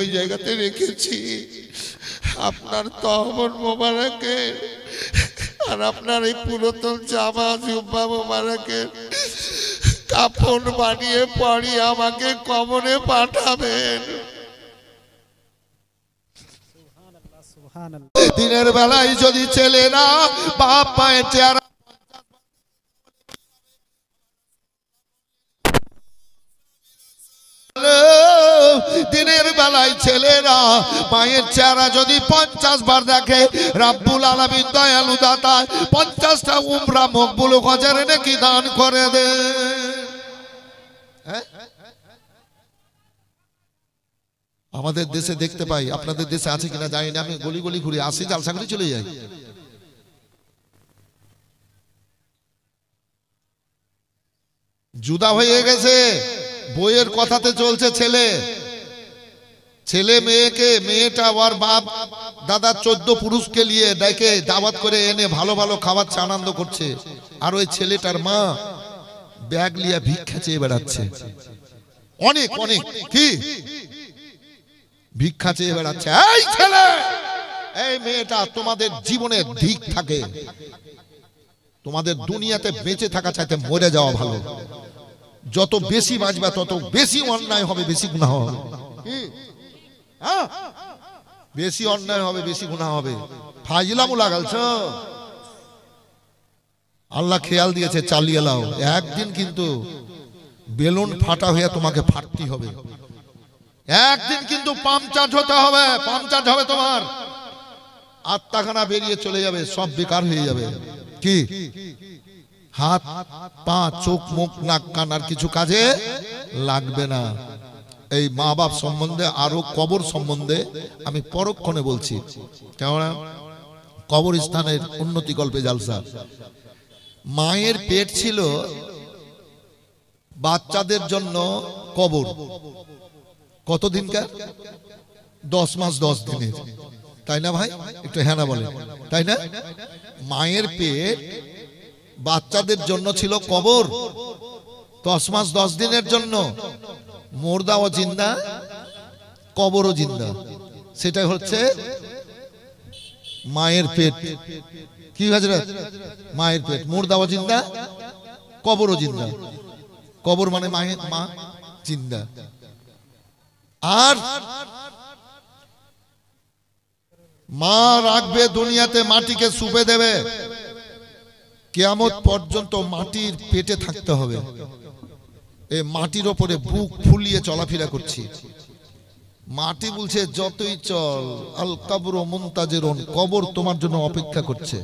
ওই জায়গাতে রেখেছি আপনার তহবর মোবারকের আর আপনার এই পুরাতন জামা জুব্বা মোবারকের কাফন বানিয়ে পরিয়ে আমাকে কবরে পাঠাবেন। দিনের বেলায় যদি ছেলেরা বাপ মায়ের চেহারা দিনের বেলায় ছেলেরা মায়ের চেহারা যদি 50 বার দেখে রাব্বুল আলামিন দয়ালু দাতা 50টা উমরা মকবুল গজরে নাকি দান করে দে। আমাদের দেশে দেখতে পাই, আপনাদের দেশে আছে কিনা জানি না, আমি গলি গলি ঘুরে আসি, জালসা করে চলে যাই। জুদা হয়ে গেছে, বইয়ের কথাতে চলছে ছেলে ছেলে মেয়েকে, মেয়েটা ওর বাপ দাদা 14 পুরুষকে নিয়ে ডেকে দাওয়াত করে এনে ভালো ভালো খাওয়াচ্ছে, আনন্দ করছে, আর ওই ছেলেটার মা ব্যাগ নিয়ে ভিক্ষা চেয়ে বেড়াচ্ছে। অনেক অনেক কি ভিক্ষা চেয়ে বেড়াচ্ছে। এই ছেলে এই মেয়েটা তোমাদের জীবনে দিক থাকে, তোমাদের দুনিয়াতে বেঁচে থাকা চাইতে মরে যাওয়া ভালো। যত বেশি বাঁচবে তত বেশি অন্যায় হবে, বেশি গুনাহ হবে। বেশি অন্যায় হবে, বেশি গুনাহ হবে। ফাজিলামু লাগালছ, আল্লাহ খেয়াল দিয়েছে, চালিয়ে লাও। একদিন কিন্তু বেলুন ফাটা হয়ে তোমাকে ফাটতে হবে, একদিন কিন্তু পাম্পচার্জ হতে হবে, পাম্পচার্জ হবে, তোমার আত্মাখানা বেরিয়ে চলে যাবে, সব বেকার হয়ে যাবে। কি হাত পা চোখ মুখ নাক কান আর কিছু কাজে লাগবে না। এই মা বাপ সম্বন্ধে আরো কবর সম্বন্ধে আমি পরক্ষণে বলছি, কেমন কবর স্থানের উন্নতি কল্পে জালসা। মায়ের পেট ছিল বাচ্চাদের জন্য কবর, কতদিনকার? 10 মাস 10 দিনের, তাই না ভাই? একটু হ্যাঁ না বলে, তাই না? মায়ের পেট বাচ্চাদের জন্য ছিল কবর 10 মাস 10 দিনের জন্য। মুর্দাও জিন্দা, কবরও জিন্দা, সেটাই হচ্ছে মায়ের পেট। কি হাজরত? মায়ের পেট, মুর্দাও জিন্দা, কবরও জিন্দা। কবর মানে মায়ের মা জিন্দা। আর মা রাখবে দুনিয়াতে, মাটিকে সুপে দেবে, কিয়ামত পর্যন্ত মাটির পেটে থাকতে হবে। এই মাটির ওপরে বুক ফুলিয়ে চলাফেরা করছি। মাটি বলছে যতই চল, আল কবরু মুনতাজিরুন, কবর তোমার জন্য অপেক্ষা করছে।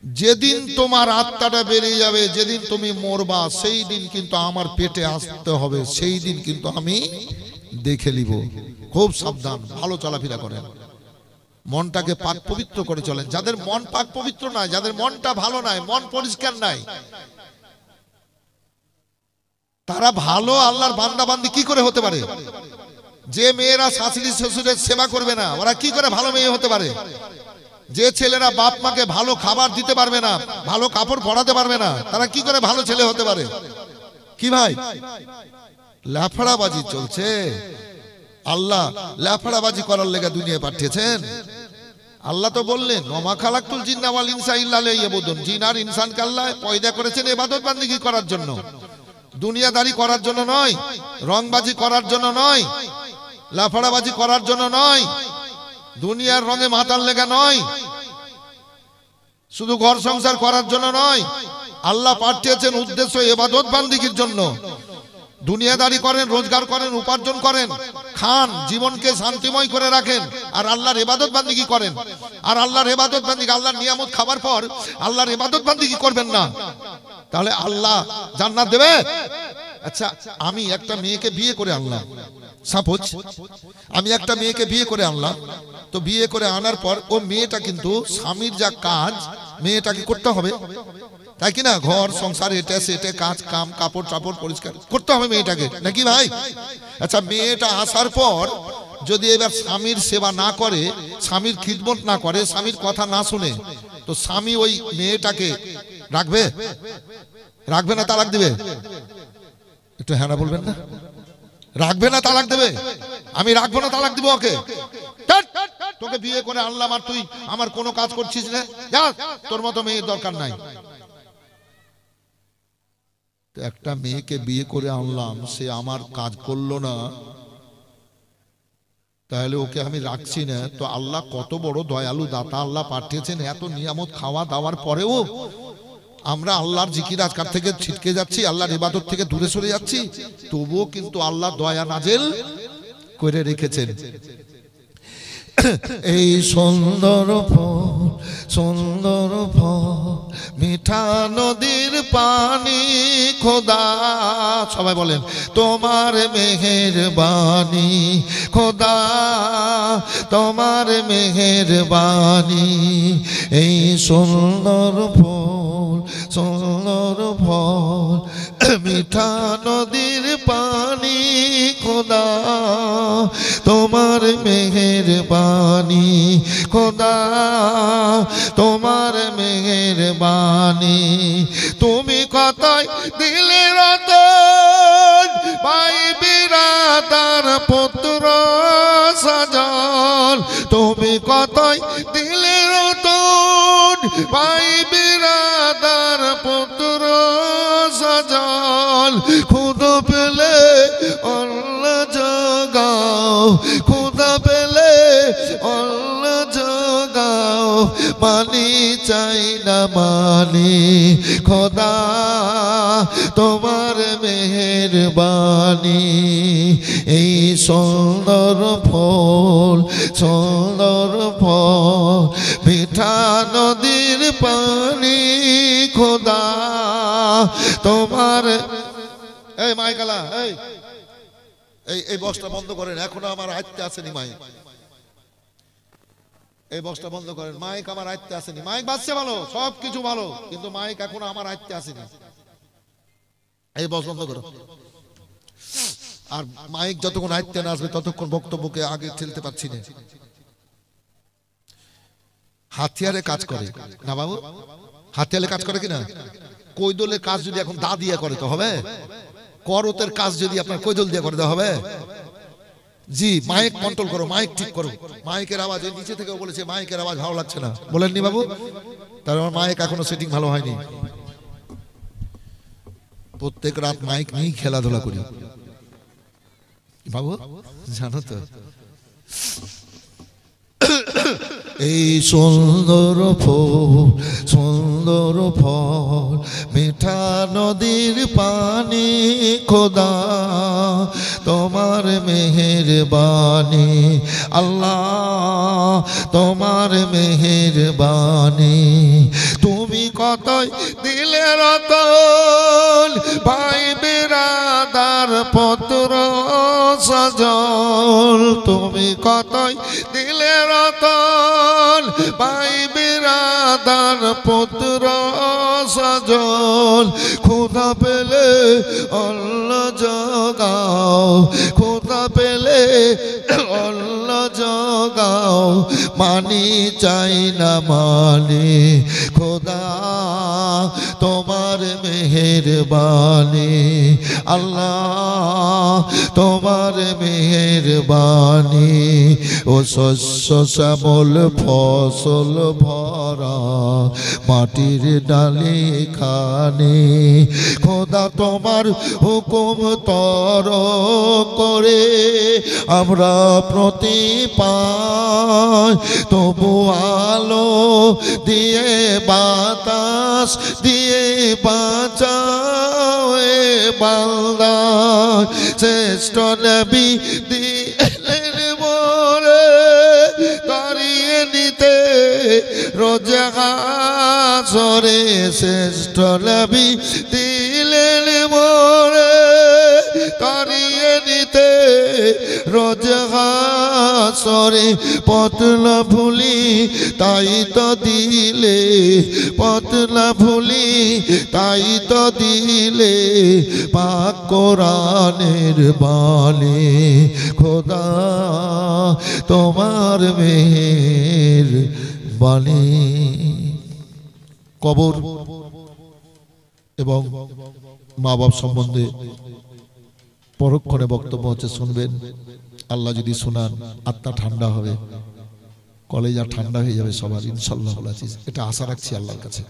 যেদিন তোমার আত্মাটা বেরিয়ে যাবে, যেদিন তুমি মরবা, সেই দিন কিন্তু আমার পেটে আসতে হবে, সেই দিন কিন্তু আমি দেখে নিব। খুব সাবধান, ভালো চলাফেরা করেন, মনটাকে পাক পবিত্র করে চলেন। যাদের মন পাক পবিত্র নয়, যাদের মনটা ভালো নয়, মন পরিষ্কার নাই, তারা ভালো আল্লাহর বান্দা বান্দি কি করে হতে পারে? যে মেয়েরা শাশুড়ি শ্বশুরের সেবা করবে না, ওরা কি করে ভালো মেয়ে হতে পারে? যে ছেলেরা বাপ মাকে ভালো খাবার দিতে পারবে না, ভালো কাপড় পরাতে পারবে না, তারা কি করে ভালো ছেলে হতে পারে? কি ভাই, লাফড়াবাজি চলছে। আল্লাহ লাফড়াবাজি করার লেগে দুনিয়া পাঠিয়েছেন। আল্লাহ তো বললেন, ওমা খালাকতুল জিন্না ওয়াল ইনসা ইল্লা লিয়াবুদুন, জিন আর ইনসানকে আল্লাহ পয়দা করেছেন ইবাদত বান্দিগি করার জন্য, দুনিয়াদারি করার জন্য নয়, রংবাজি করার জন্য নয়, লাফড়াবাজি করার জন্য নয়, দুনিয়ার রঙে মাতাল লেগা নয়, শুধু ঘর সংসার করার জন্য নয়। আল্লাহ পাঠিয়েছেন উদ্দেশ্য ইবাদত বান্দিগির জন্য। দুনিয়াদারি করেন, রোজগার করেন, উপার্জন করেন, খান, জীবনকে শান্তিময় করে রাখেন, আর আল্লাহর ইবাদত বান্দিগি করেন। আর আল্লাহর ইবাদত বান্দিগি, আল্লাহর নিয়ামত খাবার পর আল্লাহর ইবাদত বান্দিগি করবেন না, তাহলে আল্লাহ জান্নাত দেবে? আচ্ছা, আমি একটা মেয়েকে বিয়ে করে আনলাম, সাপোজ আমি একটা মেয়েকে বিয়ে করে আনলাম, তো বিয়ে করে আনার পর ও মেয়েটা কিন্তু স্বামীর যা কাজ মেয়েটাকে করতে হবে, তাই কি না? ঘর সংসার এটা সেটা কাজ কাম কাপড় চাপড় পরিষ্কার করতে হবে মেয়েটাকে, নাকি ভাই? আচ্ছা, মেয়েটা আসার পর যদি এবার স্বামীর সেবা না করে, স্বামীর খিদমত না করে, স্বামীর কথা না শুনে, তো স্বামী ওই মেয়েটাকে রাখবে? রাখবে না, তালাক দিবে? একটু হ্যাঁ বলবেন না? রাখবে না তালাক দেবে? আমি রাখবো না তালাক দিব ওকে? তোকে বিয়ে করে আনলাম আর তুই আমার কোনো কাজ করছিস না, যা, তোর মতো মেয়ের দরকার নাই। একটা মেয়েকে বিয়ে করে আনলাম, সে আমার কাজ করলো না, তাহলে ওকে আমি রাখছি না। তো আল্লাহ কত বড় দয়ালু দাতা আল্লাহ পাঠিয়েছেন, এত নিয়ামত খাওয়া দাওয়ার পরেও আমরা আল্লাহর জিকির আজকার থেকে ছিটকে যাচ্ছি, আল্লাহর ইবাদত থেকে দূরে সরে যাচ্ছি, তবুও কিন্তু আল্লাহ দয়া নাজেল করে রেখেছেন। এই সুন্দর ফল, সুন্দর ফল, মিঠা নদীর পানি খোদা, সবাই বলেন তোমার মেহেরবানি খোদা, তোমার মেহেরবানি। এই সুন্দর ফল, সুন্দর ফল, মিঠা নদীর পানি খোদা, তোমার মেহেরবানি খোদা, তোমার মেহেরবানি। তুমি কতই দিলে রতন, ভাই বিরাদার পুত্র সজন, তুমি কতই দিলে রতন, ভাই বিরাদার পুত্র সজন। খুদা পেলে আল্লাহ জাগাও, খুদা পেলে আল্লাহ জাগাও, মানি চাই না মানি খোদা, তোমার মেহেরবানি। এই সুন্দর ফল, সুন্দর ফল, মিঠা নদীর পানি খোদা, তোমার। এই মাইকালা, এই বক্সটা বন্ধ করেন, এখনো আমার আয়ত্তে আসেনি মাইক। এই বক্সটা বন্ধ করেন, মাইক আমার আয়ত্তে আসেনি। মাইক বাজছে ভালো, সবকিছু ভালো, কিন্তু মাইক এখনো আমার আয়ত্তে আসেনি। এই বক্স বন্ধ করো। আর মাইক যতক্ষণ আয়ত্তে না আসবে ততক্ষণ বক্তব্যকে আগে ঠেলতে পারছি না। হাতিয়ারে কাজ করে না বাবু? হাতিয়ারে কাজ করে কিনা? কৈদলের কাজ যদি এখন দা দিয়ে করে তো হবে? করতের কাজ যদি আপনার কৈদল দিয়ে করে দেওয়া হবে? জি, মাইক কন্ট্রোল করো, মাইক ঠিক করো। মাইকের আওয়াজ এই নিচে থেকে বলেছে মাইকের আওয়াজ ভালো লাগছে না, বলেননি বাবু? তার মাইক এখনো সেটিং ভালো হয়নি। প্রত্যেক রাত মাইক নিয়ে খেলাধুলা করি বাবু, জানো তো? এই সুন্দর ফল, সুন্দর ফল, মিঠা নদীর পানি খোদা, তোমার মেহেরবানি আল্লাহ, তোমার মেহেরবানি। তুমি কতই দিলে রতন, ভাই বিরাদার পুত্র সজন, তুমি কতই দিলে রতন, ভাই বিরাদার পুত্র সজন। খুদা পেলে আল্লাহ জাগাও, খুদা পেলে আল্লাহ জাগাও, মানি চাই না মানি খোদা, তোমার মেহেরবানি আল্লাহ, তোমার মেহেরবানি। ও শস্য শ্যামল ফসল ভরা মাটির ডালি খানি খোদা, তোমার হুকুম তর করে আমরা প্রতি পাই, তবু আলো দিয়ে বাতাস দিয়ে বাঁচাও এ বান্দা, শ্রেষ্ঠ নবী দিলেন মোরে তাড়িয়ে নিতে রোজ হাসরে, শ্রেষ্ঠ নবী দিলেন মোরে তাড়িয়ে নিতে রোজ হাসরে। পথ না ভুলি তাই তো দিলে, পথ না ভুলি তাই তো দিলে, পাক কোরআনের বাণী খোদা, তোমার মেহের বাণী। কবর এবং মা বাপ সম্বন্ধে পরক্ষণে বক্তব্য হচ্ছে শুনবেন, আল্লাহ যদি শোনান আত্মা ঠান্ডা হবে, কলেজা ঠান্ডা হয়ে যাবে সবার ইনশাআল্লাহ। এটা আশা রাখছি আল্লাহর কাছে।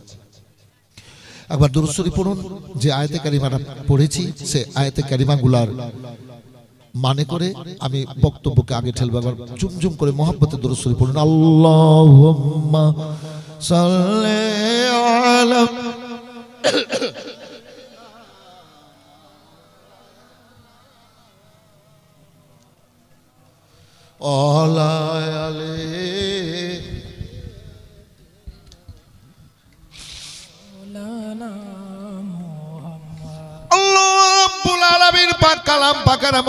একবার দুরূদ শরীফ পড়ুন। যে আয়াতে কারিমাটা পড়েছি সে আয়াতে কারিমাগুলার মানে করে আমি বক্তব্যকে আগে ঠেলবো। একবার জুমজুম করে মহব্বতে দুরূদ শরীফ পড়ুন। আল্লাহুম্মা সাল্লি আলা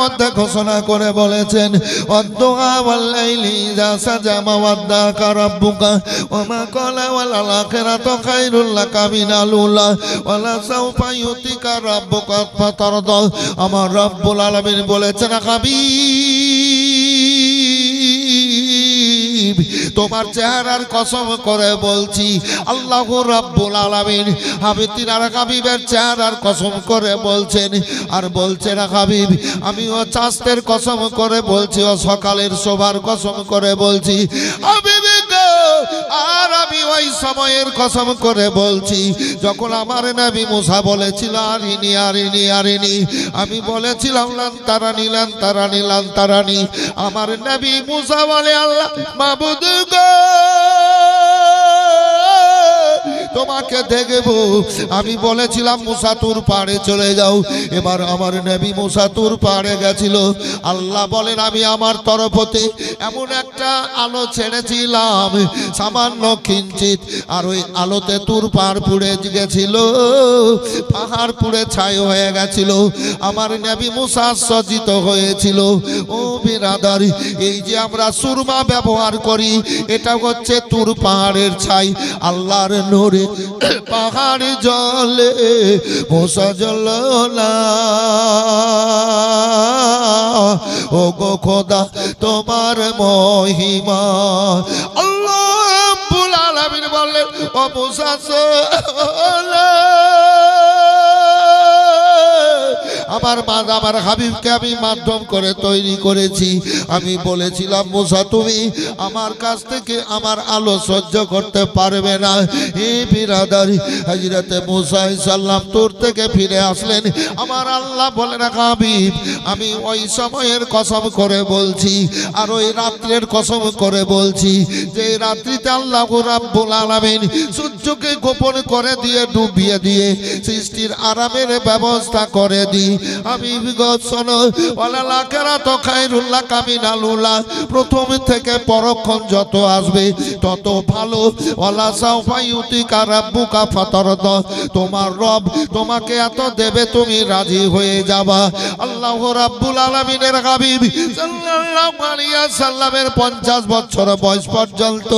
মধ্যে ঘোষণা করে বলেছেন, ওয়াদ-দুআ ওয়াল-লাইলি ইযা সাজা মা ওয়াদ্দাকা রাব্বুকা ওয়া মা ক্বালা ওয়াল আখিরাতু খায়রুল লাকা মিনাল উলা ওয়া লা সাওফা ইউতিকা রাব্বুকা ফাতারদা। আমার রব্বুল আলামিন বলেছেন, হাবিব তোমার চেহারার কসম করে বলছি। আল্লাহ রাব্বুল আলামিন তিনার হাবিবের চেহারার কসম করে বলছেন, আর বলছেন হাবিব আমিও চাঁদের কসম করে বলছি, ও সকালের শোভার কসম করে বলছি হাবিব গো। আর আমি ওই সময়ের কসম করে বলছি যখন আমার নবী মুসা বলেছিল আরিনি আরিনি আরিনি, আমি বলেছিলাম লান তারানি লান তারানি লান তারানি। আমার নবী মুসা বলে আল্লাহ মাবুদ গো তোমাকে দেখবো। আমি বলেছিলাম মুসা তুর পাহাড়ে চলে যাও। এবার আমার নবী মুসা তুর পাহাড়ে গেছিল। আল্লাহ বলেন আমি আমার তরফ হতে এমন একটা আলো ছেড়েছিলাম সামান্য কিঞ্চিত, আর ওই আলোতে তুর পাহাড় পুড়ে গেছিল, পাহাড় পুড়ে ছাই হয়ে গেছিল। আমার নবী মুসা সজ্জিত হয়েছিল। ও বিরাদার, এই যে আমরা সুরমা ব্যবহার করি এটা হচ্ছে তুর পাহাড়ের ছাই। আল্লাহর নূরে পাহাড় জলে মুসা জ্বলল না। ও গো খোদা তোমার মহিমা। আল্লাহ রাব্বুল আলামিন বললেন, ও মুসা আমার হাবিবকে আমি মাধ্যম করে তৈরি করেছি। আমি বলেছিলাম মুসা তুমি আমার কাছ থেকে আমার আলো সহ্য করতে পারবে না। হে বিরাদারি, হযরতে মুসা সাল্লাম তোর থেকে ফিরে আসলেন। আমার আল্লাহ বলেন হাবিব আমি ওই সময়ের কসম করে বলছি আর ওই রাত্রের কসম করে বলছি যে রাত্রিতে আল্লাহ রাব্বুল আলামিন সূর্যকে গোপন করে দিয়ে ডুবিয়ে দিয়ে সৃষ্টির আরামের ব্যবস্থা করে দিই। আমি শোনো, ওয়ালা আখিরাতু খায়রুল লাকা মিনাল উলা, প্রথম থেকে পরক্ষণ যত আসবে তত ভালো। ওয়ালা সাওফা ইউতিকা রাব্বুকা ফাতারদা, তোমার রব তোমাকে এত দেবে তুমি রাজি হয়ে যাবা। আল্লাহ রাব্বুল আলামিনের হাবিব সাল্লাল্লাহু আলাইহি ওয়াসাল্লামের 50 বছর বয়স পর্যন্ত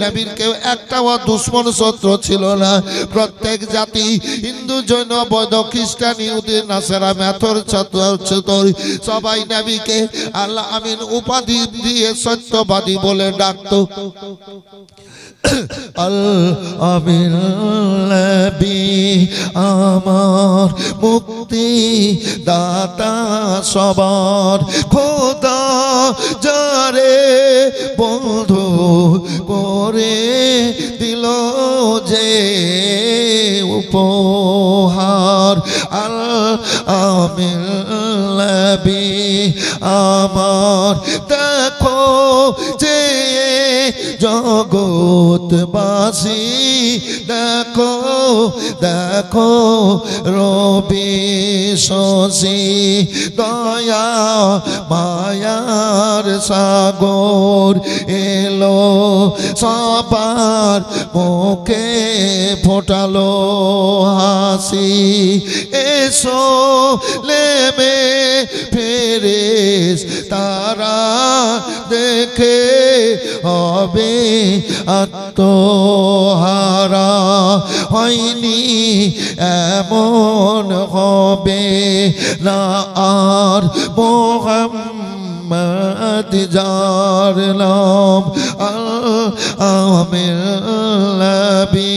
নবীর কেউ একটাও দুশমন শত্রু ছিল না। প্রত্যেক জাতি হিন্দু জৈন বৌদ্ধ খ্রিস্টান ইহুদি নাসারা মেথর চতুর সবাই নবীকে আল্লাহ আমিন উপাধি দিয়ে সত্যবাদী বলে ডাকতো। আল আমিন নবী আমার মুক্তি দাতা সবার খোদা যারে বন্ধু করে দিল যে উপহার। আল আমিন নবী আমার দেখো যে জগৎবাসী দেখো দেখো রবি শশী দয়া মায়ার সাগর এলো সবার মুখে ফোটালো হাসি। এসো লেমে ফেরেশ তারা দেখে হবে আত্মহারা, হয়নি এমন হবে না আর মোহাম্মদ মোহাম্মদ যার নাম আমির নবী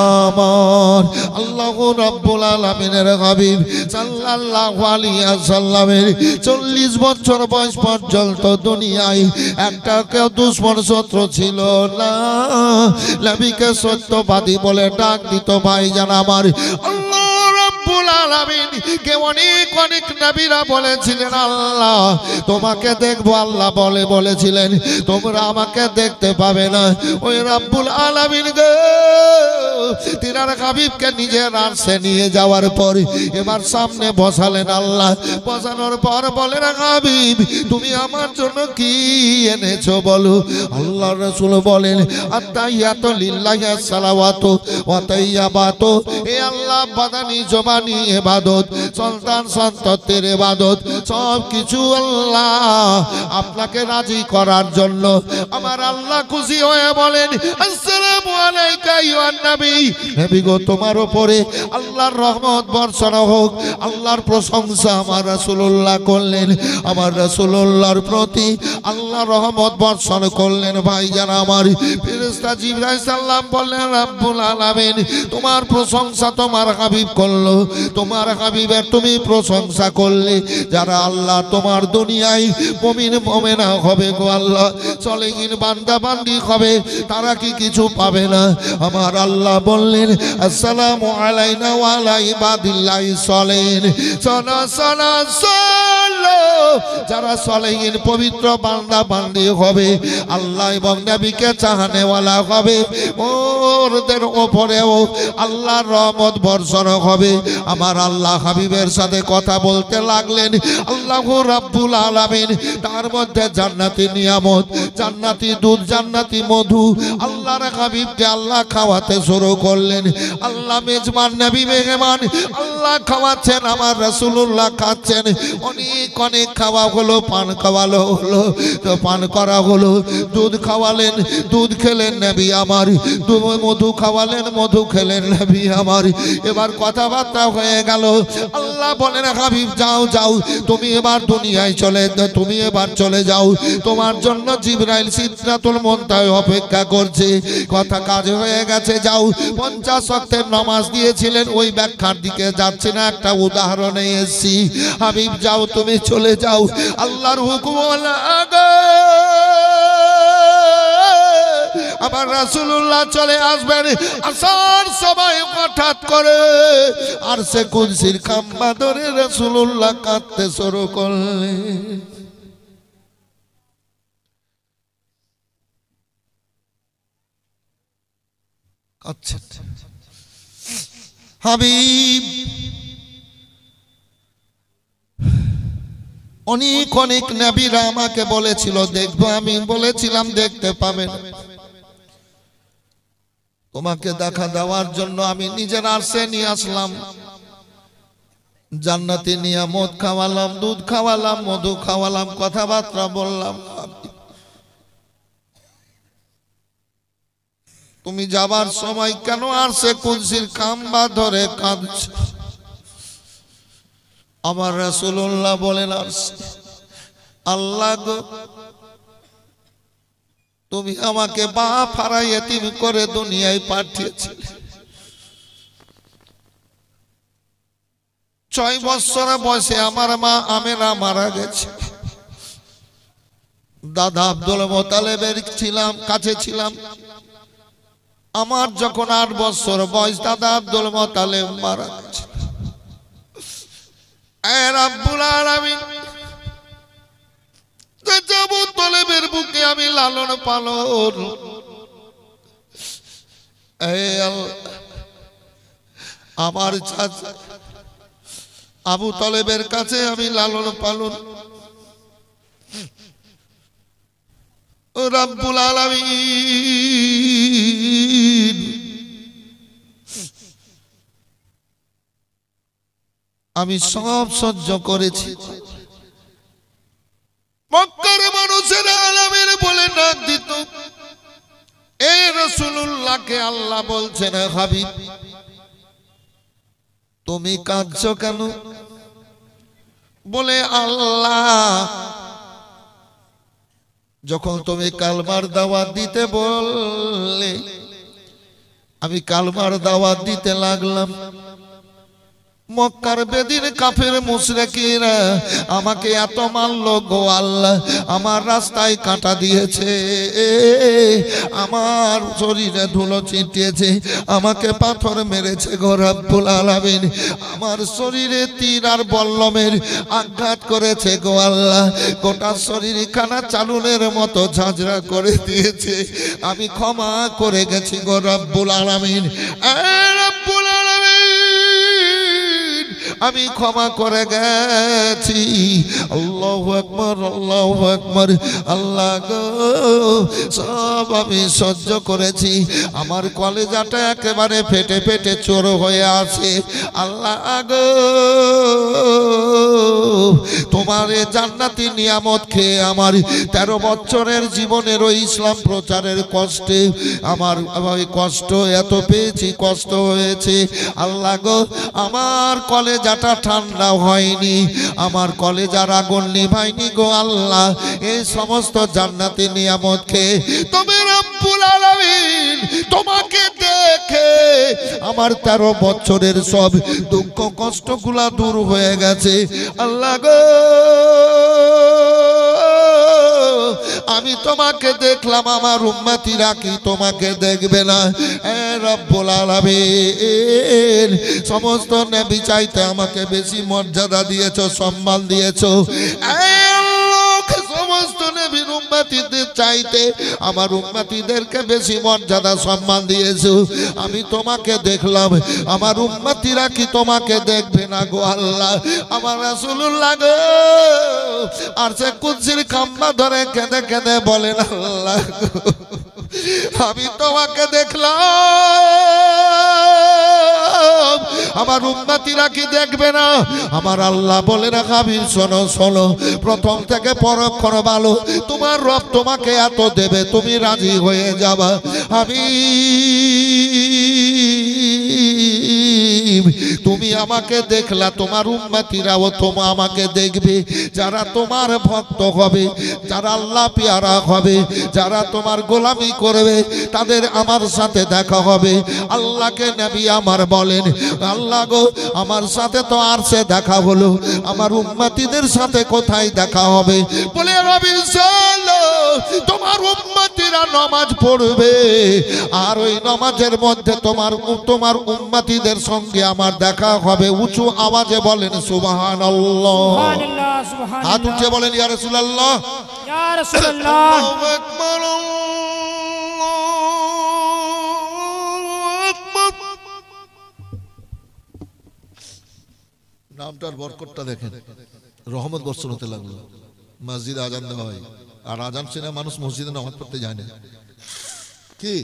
আমার আল্লাহ রাব্বুল আলামিনের হাবিব সাল্লাল্লাহু আলাইহি ওয়াসাল্লামের 40 বছর বয়স পর্যন্ত দুনিয়ায় একটা কেউ দুশমন শত্রু ছিল না। নবীকে সত্যবাদী বলে ডাক দিত ভাইজান আমার। আল্লাহ রাব্বুল আলামিন কে অনেক অনেক নবীরা বলেছিলেন আল্লাহ তোমাকে দেখবো, আল্লাহ বলেছিলেন তোমরা আমাকে দেখতে পাবে না। ওই রাব্বুল আলামিন গো তিনার হাবিবকে নিজের আরশে নিয়ে যাওয়ার পর এবার সামনে বসালেন আল্লাহ। বসানোর পর বলেন হাবিব তুমি আমার জন্য কি এনেছো বলো। আল্লাহ রাসূল বলেন আত্তাহিয়াতু লিল্লাহি আসসালাওয়াতু ওয়া তাইয়্যিবাতু, এ আল্লাহ বাদানি জবানি ইবাদত, সন্তান সন্ততির ইবাদত, সব কিছু আল্লাহ আপনাকে রাজি করার জন্য। আমার আল্লাহ খুশি হয়ে বলেন আসসালামু আলাইকা ইয়া নবী, নবী গো তোমার উপরে আল্লাহর রহমত বর্ষণ হোক। আল্লাহর প্রশংসা আমার রাসূলুল্লাহ করলেন, আমার রাসূলুল্লাহর প্রতি আল্লাহ রহমত বর্ষণ করলেন। ভাইজান আমার ফেরেশতা জিবরাইল সাল্লাম বললেন রাব্বুল আলামিন তোমার প্রশংসা তোমার হাবিব করলো, তোমার হাবিবের তুমি প্রশংসা করলে যারা আল্লাহ তোমার দুনিয়ায় মুমিন মুমিনা হবে গো আল্লাহ, সলিহিন বান্দা বান্দি হবে, তারা কি কিছু পাবে না? আমার আল্লাহ বললেন আসসালামু আলাইনা ওয়া আলা ইবাদিল্লাহিস সলিহিন, সানা সানা সাল্লো, যারা সলিহিন পবিত্র বান্দা বান্দি হবে আল্লাহ এবং নবীকে চাহনেওয়ালা হবে, ওদের উপরেও আল্লাহর রহমত বর্ষণ হবে। আমার আল্লাহ হাবিবের সাথে কথা বলতে লাগলেন। আল্লাহ রাব্বুল আলামিন তার মধ্যে জান্নাতি নিয়ামত, জান্নাতি দুধ, জান্নাতি মধু আল্লাহর হাবিবকে আল্লাহ খাওয়াতে শুরু করলেন। আল্লাহ মেজবান নবী মেহমান আল্লাহ খাওয়াচ্ছেন, আমার রাসূলুল্লাহ খাচ্ছেন। অনেক অনেক খাওয়া হলো, পান খাওয়ালো হলো, তো পান করা হলো। দুধ খাওয়ালেন, দুধ খেলেন নবী আমার। মধু খাওয়ালেন, মধু খেলেন নবী আমার। এবার কথাবার্তা হয়ে গেল। আল্লাহ বলেন হাবিব যাও যাও তুমি এবার দুনিয়ায় তুমি এবার চলে যাও, তোমার জন্য জিবরাইল সিদরাতুল মুনতাহায় অপেক্ষা করছে। কথা কাজ হয়ে গেছে, যাও। 50 ওয়াক্তের নামাজ দিয়েছিলেন, ওই ব্যাখ্যার দিকে যাচ্ছে না, একটা উদাহরণে এসেছি। হাবিব যাও তুমি চলে যাও, আল্লাহর হুকুম লাগা আমার রাসূলুল্লাহ চলে আসবেন। আসার সময় হঠাৎ করে আর সে কুরসির খাম্বা ধরে রাসূলুল্লাহ কাঁদতে শুরু করলেন। হাবিব অনেক অনেক নবীরা আমাকে বলেছিল দেখবো, আমি বলেছিলাম দেখতে পাবেন। তোমাকে দেখা দেওয়ার জন্য আমি নিজের আরশে নিয়ে আসলাম, জান্নাতি নিয়ামত খাওয়ালাম, দুধ খাওয়ালাম, মধু খাওয়ালাম, কথাবার্তা বললাম। তুমি যাবার সময় কেন আরশে কুরসির খাম্বা ধরে কাঁদছো? আমার রাসূলুল্লাহ বলেন আল্লাহ গো তুমি আমাকে বাপ হারা ইতিম করে দুনিয়ায় পাঠিয়েছিলে। 6 বছর বয়সে আমার মা আমেনা মারা গেছে। দাদা আব্দুল মুত্তালিবের কাছে ছিলাম। আমার যখন 8 বছর বয়স দাদা আব্দুল মুত্তালিব মারা গেছে। এ রাব্বুল আলামিন আবু তালেবের বুকে আমি লালন পালন, আমার চাচা আবু তালেবের কাছে আমি লালন পালন। রাব্বুল আলামিন আমি সব সহ্য করেছি। মক্কার মানুষের আলামিন বলে ডাক দিত। এই রাসূলুল্লাহকে আল্লাহ বলছেন হাবিব তুমি কাঁদছো কেন? বলে আল্লাহ যখন তুমি কালমার দাওয়াত দিতে বললে আমি কালমার দাওয়াত দিতে লাগলাম। মক্কার বেদিন কাফের মুশরিকরা আমাকে এত মারলো গো আল্লাহ, আমার রাস্তায় কাঁটা দিয়েছে, আমার শরীরে ধুলো ছিটিয়েছে, আমাকে পাথর মেরেছে গো রব্বুল আলামিন, আমার শরীরে তীর আর বল্লমের আঘাত করেছে গো আল্লাহ, গোটা শরীর খানা চালুনের মতো ঝাঁঝরা করে দিয়েছে, আমি ক্ষমা করে গেছি গো রব্বুল আলামিন, রব্বুল আলামিন আমি ক্ষমা করে গেছি। আল্লাহু আকবার, আল্লাহু আকবার। আল্লাহ গো সব আমি সহ্য করেছি, আমার কলেজাটা একেবারে ফেটে ফেটে চোর হয়ে আছে। আল্লাহ গো তোমার এই জান্নাতি নিয়ামত খেয়ে আমার 13 বছরের জীবনের ওই ইসলাম প্রচারের কষ্টে আমার কষ্ট এত পেয়েছি, কষ্ট হয়েছে। আল্লাহ গো আমার কলেজাটা ঠান্ডা হয়নি, আমার কলেজার আগুন নিভায়নি গো আল্লাহ এই সমস্ত জান্নাতি নিয়ামত খেয়ে। তবে রব্বুল আলামিন তোমাকে দেখে আমার 13 বছরের সব দুঃখ কষ্টগুলা দূর হয়ে গেছে। আল্লাহ গো আমি তোমাকে দেখলাম, আমার উম্মতিরা কি তোমাকে দেখবে না? রব্বুল আলামিন সমস্ত নবী চাইতে আমাকে বেশি মর্যাদা দিয়েছো, সম্মান দিয়েছো। সমস্ত নবীর উম্মতিদের চাইতে আমার উম্মতিদেরকে বেশি মর্যাদা সম্মান দিয়েছো। আমি তোমাকে দেখলাম, আমার উম্মতিরা কি তোমাকে দেখবে না গো আল্লাহ? আমার রাসূলুল্লাহ গো আর সে কুদসির খাম্বা ধরে কেঁদে কেঁদে বলেন, আল্লাহ আমি তোমাকে দেখলাম, আমার উম্মতিরা কি দেখবে না? আমার আল্লাহ বলে না, হাবিব শোনো শোনো, প্রথম থেকে পরক্ষণ ভালো, তোমার রব তোমাকে এত দেবে তুমি রাজি হয়ে যাবা। আমি তুমি আমাকে দেখলা, তোমার উম্মতিরাও তোমা আমাকে দেখবে, যারা তোমার ভক্ত হবে, যারা আল্লাহ পেয়ারা হবে, যারা তোমার গোলামি করবে, তাদের আমার সাথে দেখা হবে। আল্লাহকে নবী আমার বলেন, আল্লাহ গো আমার সাথে তো আরশে দেখা হলো, আমার উম্মতিদের সাথে কোথায় দেখা হবে? বলে রবি তোমার উম্মতিরা নামাজ পড়বে, আর ওই নামাজের মধ্যে তোমার উম্মতিদের সঙ্গে আমার দেখা হবে। উঁচু আওয়াজে বলেন সুবহানাল্লাহ, হাত উঠে বলেন ইয়া রাসূলুল্লাহ, ইয়া রাসূলুল্লাহ। আল্লাহু আকবার, নামটার বরকতটা দেখেন, রহমত বর্ষণ হতে লাগলো। মসজিদে আজান দেওয়া হয়, আর আজান শুনে মানুষ মসজিদে নামাজ পড়তে যায় না। কি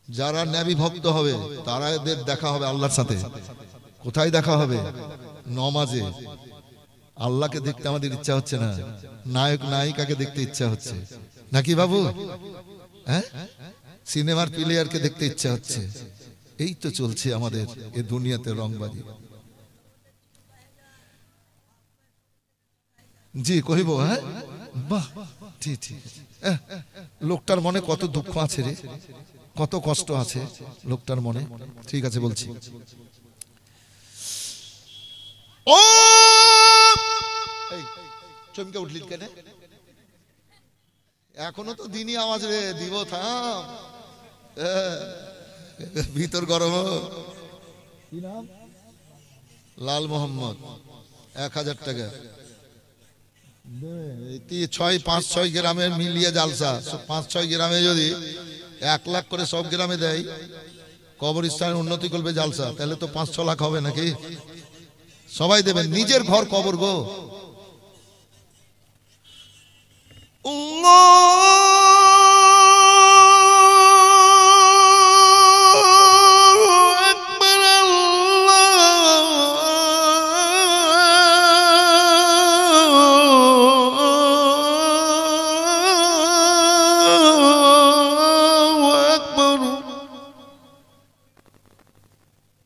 যারা নবী ভক্ত হবে তারাদের দেখা হবে আল্লাহর সাথে। কোথায় দেখা হবে? নমাজে। আল্লাহকে দেখতে আমাদের ইচ্ছা হচ্ছে না, নায়ক নায়িকাকে দেখতে ইচ্ছা হচ্ছে নাকি বাবু? হ্যাঁ, সিনেমার প্লেয়ারকে দেখতে ইচ্ছা হচ্ছে। এই তো চলছে আমাদের এই দুনিয়াতে রংবাজি। জি কহিব, হ্যাঁ বাহ, ঠিক ঠিক। লোকটার মনে কত দুঃখ আছে রে, কত কষ্ট আছে লোকটার মনে। ঠিক আছে বলছি। ও চমকে উঠলি কেন? এখনো তো দিনই আওয়াজ রে, দিব থাম, ভিতর গরম। কি নাম? লাল মোহাম্মদ, 1000 টাকা। 5-6 গ্রামের মিলিয়ে জালসা, 5-6 গ্রামে যদি 1 লাখ করে সব গ্রামে দেয়, কবরস্থানের উন্নতি করবে জালসা, তাহলে তো 5-6 লাখ হবে নাকি? সবাই দেবেন, নিজের ঘর কবর গো।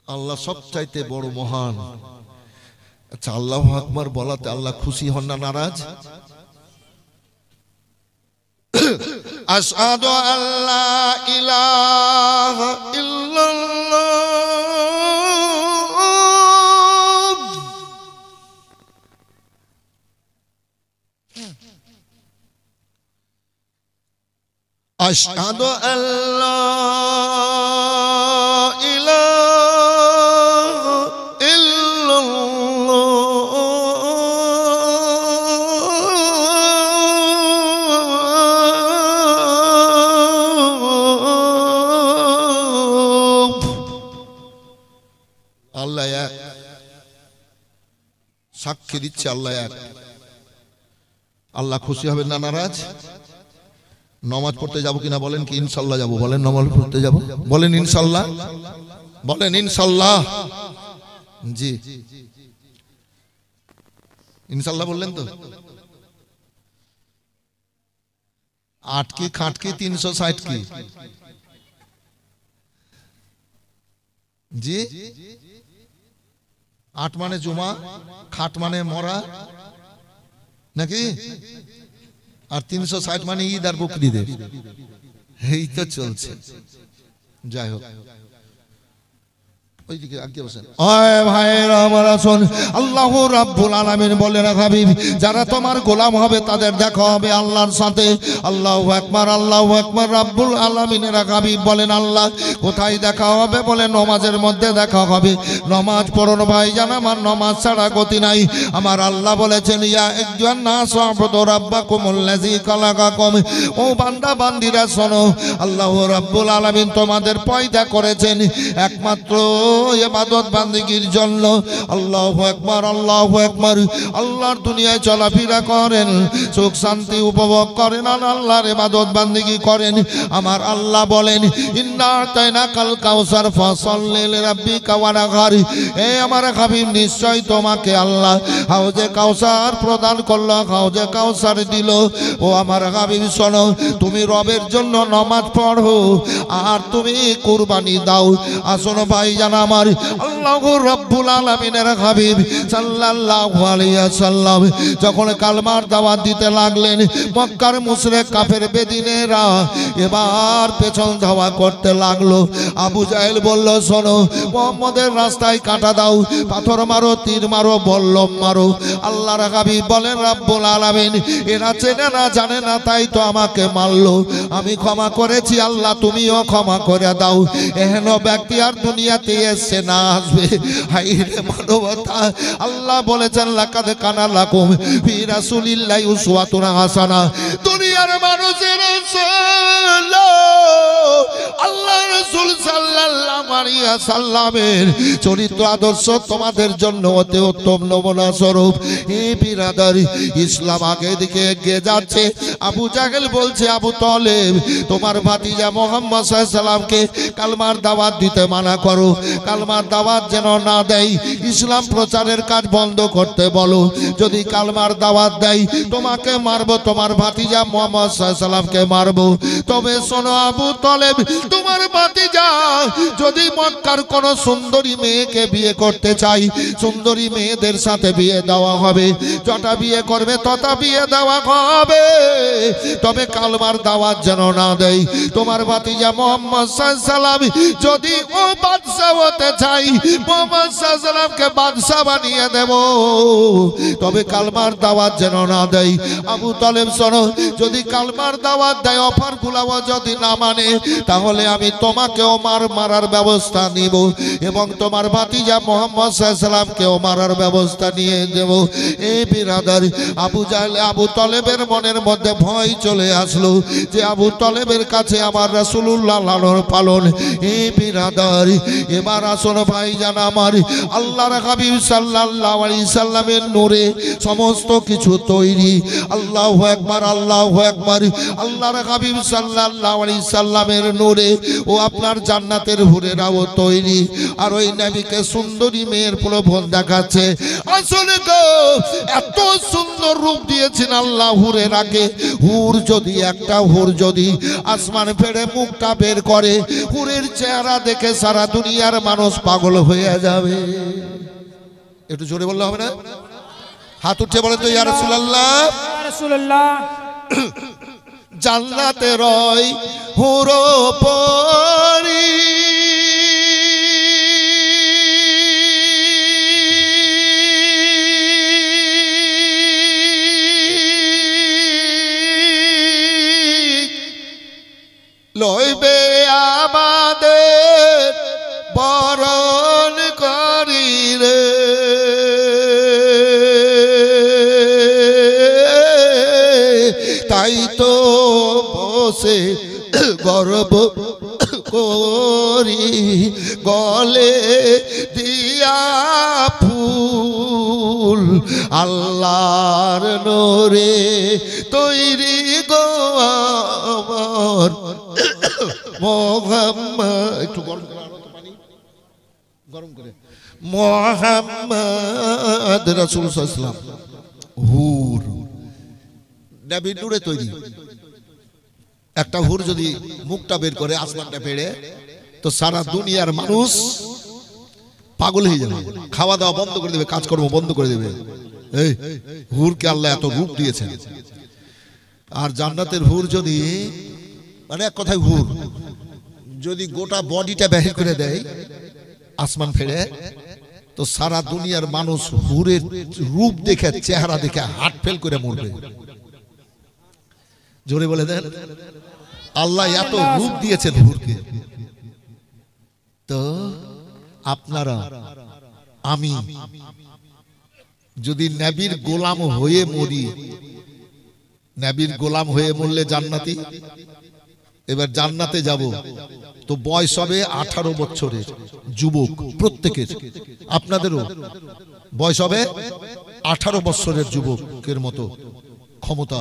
আল্লাহ সবচাইতে বড় মহান। আচ্ছা, আল্লাহু আকবার বলাতে আল্লাহ খুশি হন না নারাজ? আশহাদু আল্লা ইলাহা ইল্লাল্লাহ আশহাদু আল্লা ইলাহা ইল্লাল্লাহ আল্লাহ এক, সাক্ষী দিচ্ছে আল্লাহ এক। আল্লাহ খুশি হবেন না নারাজ? নামাজ পড়তে যাবো কিনা বলেন? কি ইনশাল্লাহ যাবো? বলেন নামাজ পড়তে যাবো, বলেন ইনশাল্লাহ, বলেন ইনশাল্লাহ। জি ইনশাল্লাহ বললেন তো? 8 কি খাটকি 360 কি? জি 8 মানে জুমা, খাট মানে মরা নাকি, আর 360 মানে ঈদ আর বকরিদের। এই তো চলছে। যাই হোক, ওইদিকে আগে বসেন। ওই ভাইরা আমার আসুন, আল্লাহ রাব্বুল আলামিন বলেন হাবিব, যারা তোমার গোলাম হবে তাদের দেখা হবে আল্লাহর সাথে। আল্লাহু আকবার, আল্লাহু আকবার। রাব্বুল আলামিনের হাবিব বলেন আল্লাহ কোথায় দেখা হবে? বলে নমাজের মধ্যে দেখা হবে। নমাজ পড়ুন ভাইজান আমার, নমাজ ছাড়া গতি নাই। আমার আল্লাহ বলেছেন ইয়া আইয়ুহান নাসু উবুদু রাব্বাকুমুল্লাযী খালাকাকুম। ও বান্দা বান্দিরা শোনো, আল্লাহ রাব্বুল আলামিন তোমাদের পয়দা করেছেন একমাত্র ইবাদত বান্দিগির জন্য। আল্লাহু আকবার, আল্লাহু আকবার। আল্লাহর দুনিয়ায় চলাফেরা করেন, সুখ শান্তি উপভোগ করেন, আর আল্লাহর ইবাদত বান্দিগি করেন। আমার আল্লাহ বলেন ইন্না আতাইনাকাল কাউসার ফাসাল্লি লিরাব্বিকা ওয়ানহার। এ আমার হাবিব নিশ্চয় তোমাকে আল্লাহ হাউজে কাউসার প্রদান করলো, হাউজে কাউসার দিল। ও আমার হাবিব শোনো, তুমি রবের জন্য নামাজ পড়ো আর তুমি কুরবানি দাও। আসুন ভাইজান আমার, আল্লাহু রাব্বুল আলামিনের হাবিব সাল্লাল্লাহু আলাইহি ওয়াসাল্লাম যখন কালমার দাওয়াত দিতে লাগলেন, মক্কার মুশরিক কাফের বেদিনেরা এবার পেছন ধাওয়া করতে লাগলো। আবু জাহেল বলল শোনো, মুহাম্মদের রাস্তায় কাঁটা দাও, পাথর মারো, তীর মারো, বল্লম মারো। আল্লাহর হাবিব বলেন রাব্বুল আলামিন এরা চেনে না জানে না তাই তো আমাকে মারলো, আমি ক্ষমা করেছি, আল্লাহ তুমিও ক্ষমা করে দাও। এহেন ব্যক্তি আর দুনিয়াতে এসে না আসবে। হায়রে মানবতা, আল্লাহ বলেছেন লাকাদ কানা লাকুম ফি রাসূলিল্লাহি উসওয়াতুন হাসানা। দুনিয়ার মানুষের আল্লাহ রাসূল সাল্লাল্লাহু আলাইহি ওয়াসাল্লামের চরিত্র আদর্শ তোমাদের জন্য অতি উত্তম নমুনা স্বরূপ। এই বিরাদার ইসলাম আগে দিকে এগিয়ে যাচ্ছে। আবু জাহেল বলছে আবু তালেব তোমার ভাতিজা মুহাম্মদ সাল্লাল্লাহু আলাইহি ওয়াসাল্লামকে কালমার দাওয়াত দিতে মানা করো, কালমার দাওয়াত যেন না দেয়, ইসলাম প্রচারের কাজ বন্ধ করতে বলো। যদি কালমার দাওয়াত দেয় তোমাকে মারবো, তোমার ভাতিজা মুহাম্মদ সাল্লাল্লাহু আলাইহি ওয়াসাল্লামকে মারবো। তবে শোনো আবু তালেব, তোমার ভাতিজা যদি মক্কার কোন সুন্দরী মেয়েকে বিয়ে করতে চাই, সুন্দরী মেয়েদের সাথে বিয়ে দেওয়া হবে, যটা বিয়ে করবে তটা বিয়ে দেওয়া হবে। তবে কালমার দাওয়াত যেন না দেয়। তোমার ভাতিজা মুহাম্মদ সাল্লাল্লাহু আলাইহি ওয়াসাল্লাম যদি ও বাদশা হতে চাই, মুহাম্মদ সাল্লাল্লাহু আলাইহি ওয়াসাল্লামকে বাদশা বানিয়ে দেব, তবে কালমার দাওয়াত যেন না দেয়। আবু তালেব শোনো, যদি কালমার দাওয়াত দেয়, অফার গুলাও যদি না মানে, তাহলে আমি তোমাকেও মারার ব্যবস্থা নিব এবং তোমার ভাতিজা মুহাম্মদ সাল্লাল্লাহু আলাইহি ওয়াসাল্লামকেও মারার ব্যবস্থা নিয়ে দেব। এই বিরাদার আবু জাহেল, আবু তালেবের মনের মধ্যে ভয় চলে আসলো যে আবু তালেবের কাছে আমার রাসূলুল্লাহ লালন পালন। এই বিরাদার এবার আসুন ভাইজান আমার, আল্লাহর হাবিব সাল্লাল্লাহু আলাইহি সাল্লামের নূরে সমস্ত কিছু তৈরি। আল্লাহু আকবার, আল্লাহু আকবার। আল্লাহর হাবিব সাল্লাল্লাহু আলাইহি সাল্লামের নূরে ও আপনার জান্নাতের হুরেরাও তৈরি। আর ওই নবীকে সুন্দরী মেয়ের প্রলোভন দেখাচ্ছে। আসলে তো এত সুন্দর রূপ দিয়েছেন আল্লাহ হুরেরাকে। হুর যদি একটা হুর যদি আসমান ফেড়ে মুখটা বের করে, হুরের চেহারা দেখে সারা দুনিয়ার মানুষ পাগল হয়ে যাবে। একটু জোরে বললে হবে না? হাত উঠে বলে তো ইয়া রাসূলুল্লাহ, ইয়া রাসূলুল্লাহ। জান্নাতে রয় হুরো পরি লইবে আমাদের বরণ করি রে তাই তো বসে গর্ব করি গলে দিয়া ফুল আল্লাহর নূরে তৈরি গো আমার মুহাম্মদ একটু গরম করে আরো তো পানি গরম করে মুহাম্মদ রাসূল সাল্লাল্লাহু আলাইহি ওয়াসাল্লাম হুর নবীর নূরে তৈরি একটা হুর যদি মুখটা বের করে আসমানটা পেড়ে তো সারা দুনিয়ার মানুষ পাগল হয়ে যাবে খাওয়া দাওয়া বন্ধ করে দেবে কাজকর্ম বন্ধ করে দেবে এই হুরকে আল্লাহ এত রূপ দিয়েছেন আর জান্নাতের হুর যদি মানে এক কথায় হুর যদি গোটা বডিটা বাহির করে দেয় আসমান ফেড়ে তো সারা দুনিয়ার মানুষ হুরের রূপ দেখে চেহারা দেখে হার্ট ফেল করে মরবে জোরে বলে দেন আল্লাহ এত রূপ দিয়েছেন হুরকে তো আপনারা আমি যদি নবীর গোলাম হয়ে মরি নবীর গোলাম হয়ে মরলে জান্নাতি এবার জান্নাতে যাব তো বয়স হবে 18 বছরের যুবক প্রত্যেকের আপনাদেরও বয়স হবে 18 বছরের যুবকের মতো ক্ষমতা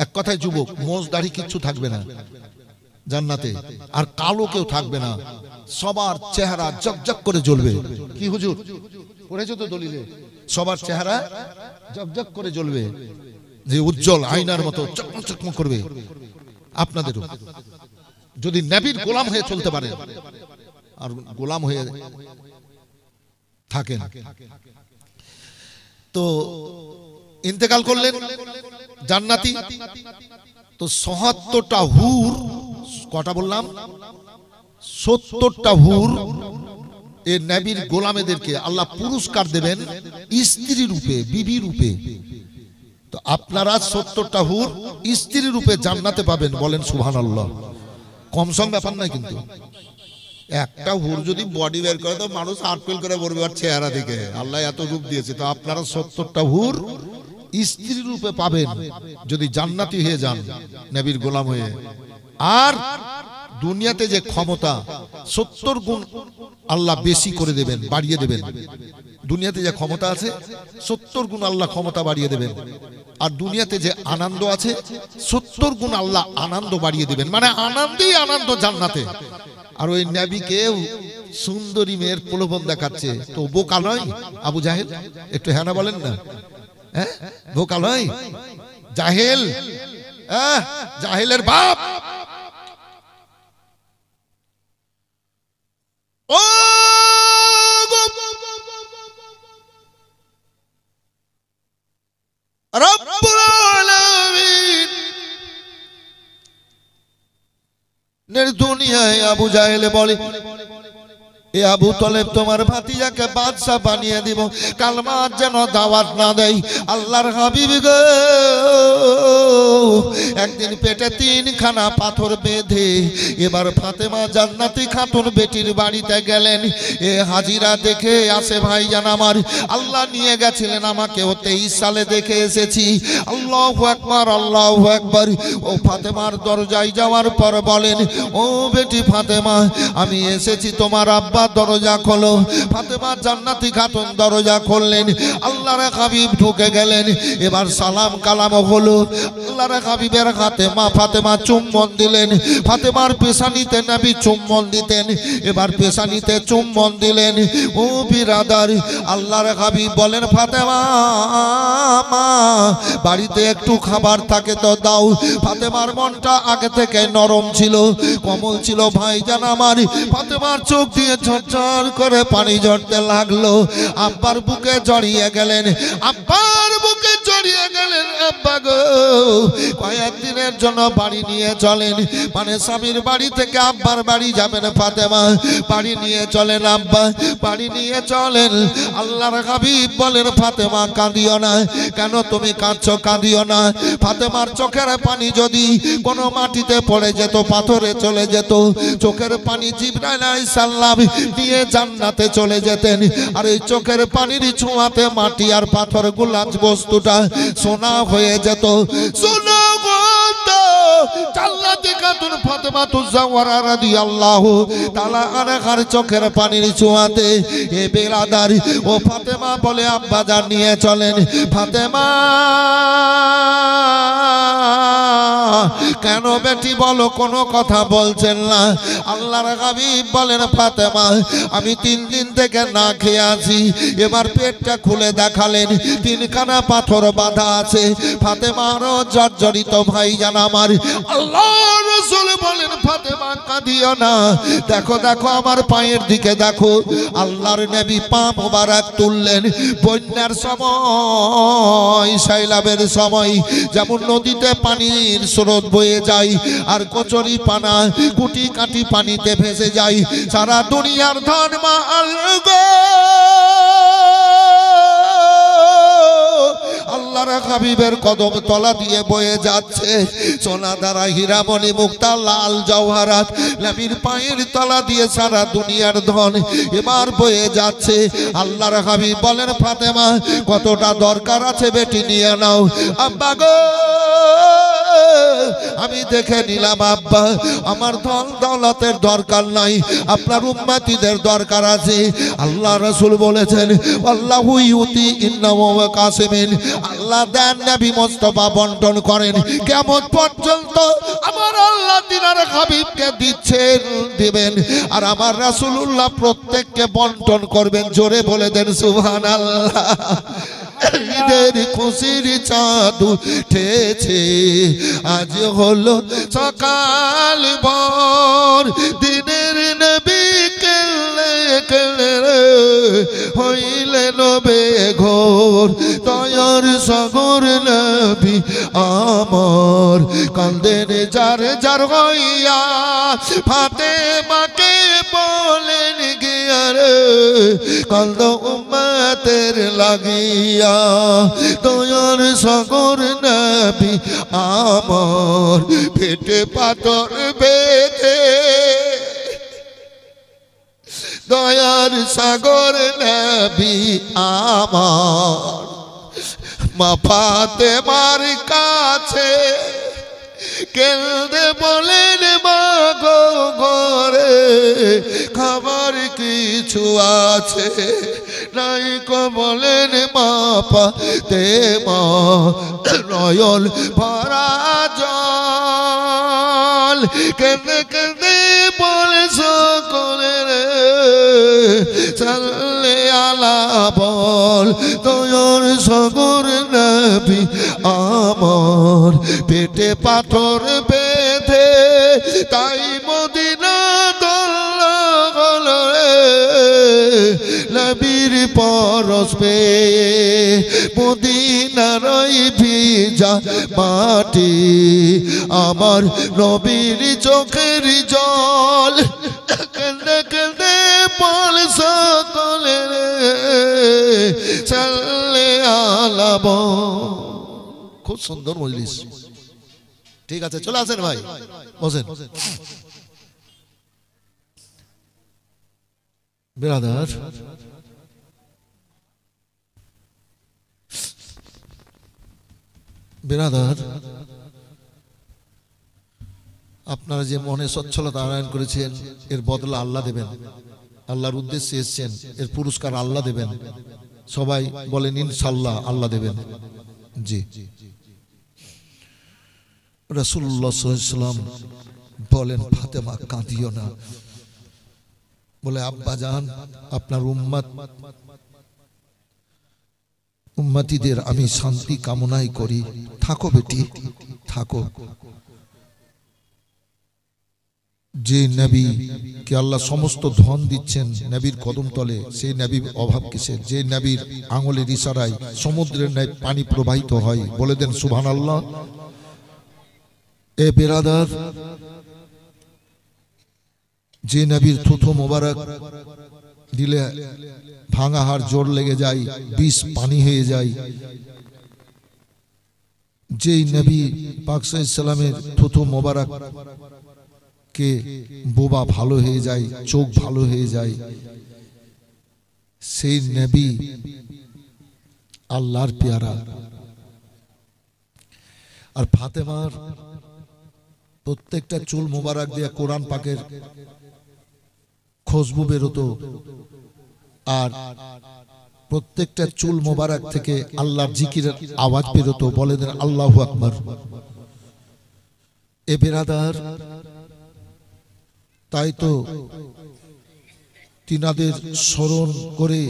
এক কথায় যুবক মোজ দাড়ি কিচ্ছু থাকবে না জান্নাতে আর কালো কেউ থাকবে না সবার চেহারা জকজক করে জ্বলবে কি হুজুর পড়েছো তো দলিলে সবার চেহারা জকজক করে জ্বলবে যে উজ্জ্বল আয়নার মতো চকমক চকমক করবে আপনাদেরও যদি নবীর গোলাম হয়ে চলতে পারে আর গোলাম হয়ে থাকেন তো ইন্তেকাল করলেন জান্নাতি তো ৭৭টা হুর কটা বললাম ৭০টা হুর এই নবীর গোলামেদেরকে আল্লাহ পুরস্কার দেবেন স্ত্রী রূপে বিবি রূপে তো আপনারা ৭০টা হুর স্ত্রী রূপে জান্নাতে পাবেন বলেন সুবহানাল্লাহ কম সম ব্যাপার নয় কিন্তু একটা হুর যদি বডি বের করে তো মানুষ আটপেল করে পড়বে আর চেহারা দেখে আল্লাহ এত রূপ দিয়েছে তো আপনারা ৭০টা হুর স্ত্রী রূপে পাবেন যদি জান্নাতি হয়ে যান নবীর গোলাম হয়ে আর দুনিয়াতে যে ক্ষমতা ৭০ গুণ আল্লাহ বেশি করে দেবেন বাড়িয়ে দেবেন দুনিয়াতে যে ক্ষমতা আছে ৭০ গুণ আল্লাহ ক্ষমতা বাড়িয়ে দেবেন আর দুনিয়াতে যে আনন্দ আছে ৭০ গুণ আল্লাহ আনন্দ বাড়িয়ে দেবেন মানে আনন্দেই আনন্দ জান্নাতে আর ওই নবীকে সুন্দরী মেয়ের প্রলোভন দেখাচ্ছে তো বোকা নয় আবু জাহেল একটু হ্যাঁ না বলেন না হ্যাঁ বোকা নয় জাহেল জাহেলের বাপ ও রব্বুল আলামিন নের দুনিয়ায় আবু জাহেল বলে এ আবু তলেব তোমার ভাতিজাকে বাদশা বানিয়ে দিব কালমা যেন দাওয়াত না দেয় আল্লাহর হাবিব গো একদিন পেটে 3 খানা পাথর বেঁধে এবার ফাতেমা জান্নাতি খাতুন বেটির বাড়িতে গেলেন এ হাজিরা দেখে আসে ভাইজান আমার আল্লাহ নিয়ে গেছিলেন আমাকেও 23 সালে দেখে এসেছি আল্লাহু আকবার আল্লাহু আকবার ও ফাতেমার দরজায় যাওয়ার পর বলেন ও বেটি ফাতেমা আমি এসেছি তোমার আব্বা দরজা খোলো ফাতেমা জান্নাতি খাতুন দরজা খুললেন আল্লাহর হাবিব ঢুকে গেলেন এবার সালাম কালাম হলো আল্লাহর হাবিবের হাতে মা ফাতেমা চুম্বন দিলেন ফাতেমার পেশানিতে নবী চুম্বন দিতেন এবার পেশানিতে চুম্বন দিলেন ও বিরাদার আল্লাহর হাবিব বলেন ফাতেমা মা বাড়িতে একটু খাবার থাকে তো দাও ফাতেমার মনটা আগে থেকে নরম ছিল কোমল ছিল ভাইজান আমার ফাতেমার চোখ দিয়ে ঝরঝর করে পানি ঝরতে লাগলো আব্বার বুকে জড়িয়ে গেলেন আব্বার বুকে জড়িয়ে গেলেন গেলেন আব্বা গো কয়েকদিনের জন্য বাড়ি নিয়ে চলেন মানে স্বামীর বাড়ি থেকে আব্বার বাড়ি যাবেন ফাতেমা বাড়ি নিয়ে চলেন আব্বা বাড়ি নিয়ে চলেন আল্লাহর হাবিব বলেন ফাতেমা কাঁদিও না কেন তুমি কাঁদছো কাঁদিও না ফাতেমার চোখের পানি যদি কোনো মাটিতে পড়ে যেত পাথরে চলে যেত চোখের পানি জিবরাইল আলাইহিস সালাম নিয়ে জান্নাতে চলে যেতেন আর এই চোখের পানির ছোঁয়াতে মাটি আর পাথরগুলো বস্তুটা সোনা হয়ে যেত সোনা বলতো জান্নাতে খাতুন ফাতেমা তুজাওয়ারা রাদিয়াল্লাহু তাআলা আনহার চোখের পানির ছোঁয়াতে এ বেরাদার ও ফাতেমা বলে আব্বা জান নিয়ে চলেন ফাতেমা কেন বেটি বলো কোনো কথা বলছেন না আল্লাহর হাবিব বলেন ফাতেমা আমি 3 দিন থেকে না খেয়ে আছি এবার পেটটা খুলে দেখালেন 3খানা পাথর বাঁধা আছে ফাতেমারও জর্জরিত ভাইজান আমার আল্লাহর রাসূল বলেন ফাতেমা কাঁদিও না দেখো দেখো আমার পায়ের দিকে দেখো আল্লাহর নবী পা মোবারক তুললেন বন্যার সময় সাইলাবের সময় যেমন নদীতে পানির স্রোত বয়ে যায় আর কচুরি পানা কুটি কাটি পানিতে ভেসে যায় সারা দুনিয়ার ধন মা আল্লাহর হাবিবের কদম তলা দিয়ে বয়ে যাচ্ছে সোনা দ্বারা হীরামণি মুক্তা লাল জওহরাত নবীর পায়ের তলা দিয়ে সারা দুনিয়ার ধন এবার বয়ে যাচ্ছে আল্লাহর হাবিব বলেন ফাতেমা কতটা দরকার আছে বেটি নিয়ে নাও আব্বা গো আমি দেখে নিলাম আব্বা আমার ধন দৌলতের দরকার নাই আপনার উম্মতিদের দরকার আছে আল্লাহ রাসূল বলেছেন আল্লাহু ইউতি ইন্নাহু কাসিমিন আল্লাহ দেন নবী মুস্তাফা বন্টন করেন কিয়ামত পর্যন্ত আমার আল্লাহ দিনার হাবিবকে দিচ্ছেন দিবেন আর আমার রাসূলুল্লাহ প্রত্যেককে বন্টন করবেন জোরে বলে দেন সুবহানাল্লাহ ঈদের খুশির চাঁদ উঠেছে আজ হলো সকাল ভোর দিনের নবী কেলে কেলে হইলেন বেঘোর দয়ার সাগর নবী আমার কান্দেন যার যার হইয়া ফাতেমাকে বলেন গিয়া রে কান্দ উম্মতের লাগিয়া দয়ার সাগর নবী আমার পেটে পাথর বেঁধে দয়ার সাগর নবী আমার মা ফাতেমার কাছে কেঁদে বলেন মা গো ঘরে খাবার কিছু আছে নাই কো বলেন মা ফাতেমা নয়ন ভরা জল কেঁদে কেঁদে বলে সকলে রে সাল্লে আলা বল দয়ার সাগর নবী আমার পেটে পাথর বেঁধে তাই মদিনা দোলা হলো রে নবীর পরশ পেয়ে মদিনার ভিজা মাটি আমার নবীর চোখের জল কেঁদে কেঁদে বল সকলে রে সাল্লে আলা বল খুব সুন্দর মজলিস ঠিক আছে চলে আসেন ভাই বসেন বিরাদার বিরাদার আপনারা যে মনে সচ্ছলতা আনয়ন করেছেন এর বদলা আল্লাহ দেবেন আল্লাহর উদ্দেশ্যে এসেছেন এর পুরস্কার আল্লাহ দেবেন সবাই বলেন ইনশাআল্লাহ আল্লাহ দেবেন জি রাসূলুল্লাহ সাল্লাল্লাহু আলাইহি ওয়াসাল্লাম বলেন ফাতেমা কাঁদিও না বলে আব্বা জান আপনার উম্মতিদের আমি শান্তি কামনাই করি থাকো বেটি থাকো যে নবী কে আল্লাহ সমস্ত ধন দিচ্ছেন নবীর কদম তলে, সেই নবীর অভাব কিসের? যে নবীর আঙুলের ইশারায় সমুদ্রের ন্যায় পানি প্রবাহিত হয়, বলে দেন সুবহানাল্লাহ। এ বেরাদার, যে নবীর থুথু মোবারক দিলে ভাঙা হাড় জোর লেগে যায়, বিষ পানি হয়ে যায়, যেই নবী পাক সাল্লামের থুথু মোবারক কে বোবা ভালো হয়ে যায়, চোখ ভালো হয়ে যায়, সেই নবী আল্লাহর পেয়ারা। আর ফাতেমার প্রত্যেকটা চুল মোবারক দিয়ে কোরআন পাকের খুশবু বেরোতো, আর প্রত্যেকটা চুল মোবারক থেকে আল্লাহর জিকিরের আওয়াজ বেরোতো, বলে দেন আল্লাহু আকবার। এ বেরাদার, তাই তো তিনাদের স্মরণ করে,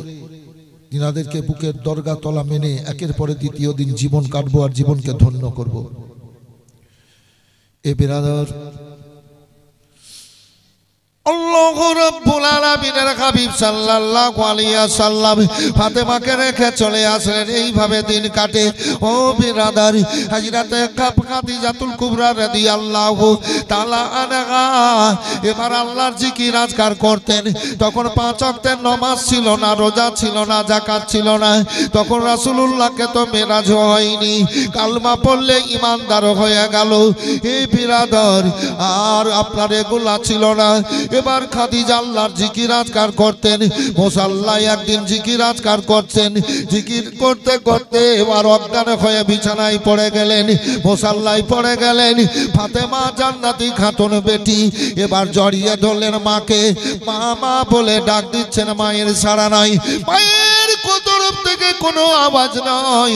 তিনাদেরকে বুকের দরগা তলা মেনে একের পরে দ্বিতীয় দিন জীবন কাটবো আর জীবনকে ধন্য করব। এ বেরাদার, আল্লাহু রাব্বুল আলামিনের হাবিব সাল্লাল্লাহু আলাইহি ওয়াসাল্লাম ফাতেমাকে রেখে চলে আসলেন। এইভাবে দিন কাটে। ও বিরাদার, হযরতে খাদিজাতুল কুবরা রাদিয়াল্লাহু তাআলা আনহা এবার আল্লাহর জিকির আজকার করতেন। তখন 5 ওয়াক্তের নামাজ ছিল না, রোজা ছিল না, যাকাত ছিল না। তখন রাসূলুল্লাহকে তো মেরাজ হয়নি, কালমা পড়লে ঈমানদার হয়ে গেল। এই বিরাদার, আর আপনার এগুলা ছিল না। এবার খাদিজা আল্লাহর জিকির আজকার করতেন। মুসাল্লায় একদিন জিকির আজকার করছেন, জিকির করতে করতে এবার অজ্ঞান হয়ে বিছানায় পড়ে গেলেন, মুসাল্লায় পড়ে গেলেন। ফাতেমা জান্নাতি খাতুন বেটি এবার জড়িয়ে ধরলেন মাকে। মা মা বলে ডাক দিচ্ছেন, মায়ের সাড়া নাই, মায়ের তরফ থেকে কোনো আওয়াজ নাই।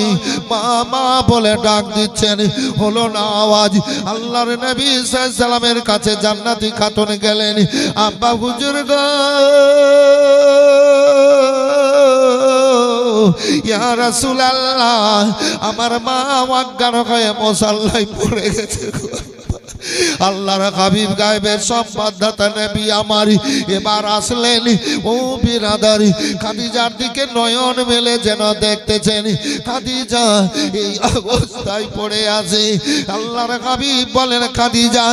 মা মা বলে ডাক দিচ্ছেন, হলো না আওয়াজ। আল্লাহর নবী সাল্লাল্লাহু আলাইহি ওয়াসাল্লামের কাছে জান্নাতি খাতুন গেলেন। আব্বা হুজুর গো, ইয়া রাসূলুল্লাহ, আমার মা অজ্ঞান হয়ে মুসাল্লায় পড়ে গেছে। আল্লাহর হাবিব গায়েবের সংবাদদাতা নবী আমার এবার আসলেন। ও বিরাদার, খাদিজার দিকে নয়ন মেলে যেন দেখতেছেন খাদিজা এই অবস্থায় পড়ে আছে। আল্লাহর হাবিব বলেন, খাদিজা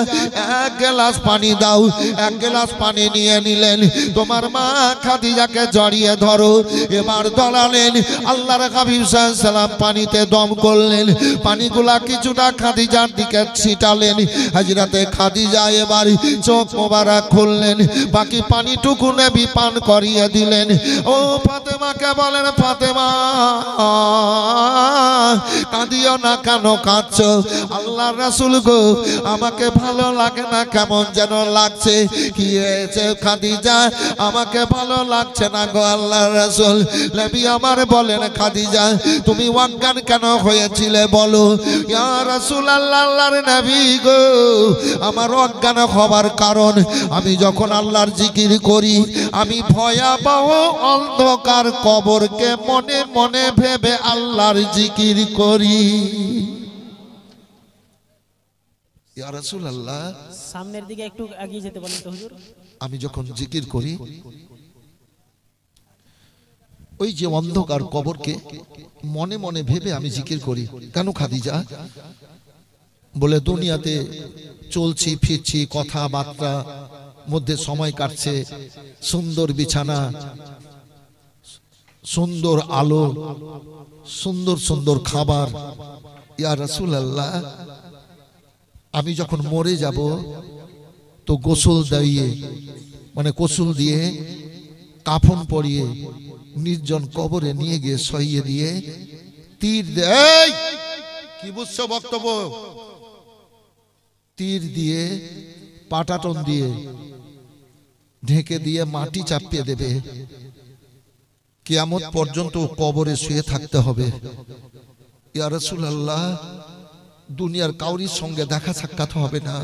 এক গ্লাস পানি দাও। এক গ্লাস পানি নিয়ে নিলেন। তোমার মা খাদিজাকে জড়িয়ে ধরো। এবার ধরালেন। আল্লাহর হাবিব সাল্লাল্লাহু আলাইহি ওয়াসাল্লাম পানিতে দম করলেন, পানিগুলা কিছুটা খাদিজার দিকে ছিটালেন। হযরতে খাদিজা এবার চোখ মোবারক খুললেন, বাকি পানিটুকু নবী পান করিয়ে দিলেন। ও ফাতেমাকে বলেন, ফাতেমা কাঁদিও না, কেন কাঁদছো? আল্লাহর রাসূল গো, আমাকে ভালো লাগে না, কেমন যেন লাগছে। কি হয়েছে খাদিজা? আমাকে ভালো লাগছে না গো আল্লাহর রাসূল। নবী আমার বলেন, খাদিজা তুমি অজ্ঞান কেন হয়েছিলে বলো? ইয়া রাসূলুল্লাহ, আল্লাহর নবী গো, আমার অজ্ঞান হবার কারণ, আমি যখন আল্লাহর জিকির করি, আমি ভয়াবহ অন্ধকার কবরকে মনে মনে ভেবে আল্লাহর জিকির করি। ইয়া রাসূলুল্লাহ, সামনের দিকে একটু এগিয়ে যেতে বলেন তো হুজুর। আমি যখন জিকির করি, ওই যে অন্ধকার কবরকে মনে মনে ভেবে আমি জিকির করি। কেন খাদিজা? বলে দুনিয়াতে চলছি ফিরছি, কথাবার্তা মধ্যে সময় কাটছে, সুন্দর বিছানা, সুন্দর আলো, সুন্দর সুন্দর খাবার। ইয়া রাসূলুল্লাহ, আমি যখন মরে যাব তো গোসল দিয়ে, মানে গোসল দিয়ে কাফন পরিয়ে নির্জন কবরে নিয়ে গিয়ে সইয়ে দিয়ে তীর দেয়। কি বুঝছো বক্তব্য? তীর দিয়ে পাটাটন দিয়ে ঢেকে দিয়ে মাটি চাপিয়ে দেবে। কিয়ামত পর্যন্ত কবরে শুয়ে থাকতে হবে। ইয়া রাসূলুল্লাহ, দুনিয়ার কাউরির সঙ্গে দেখা সাক্ষাৎ হবে না,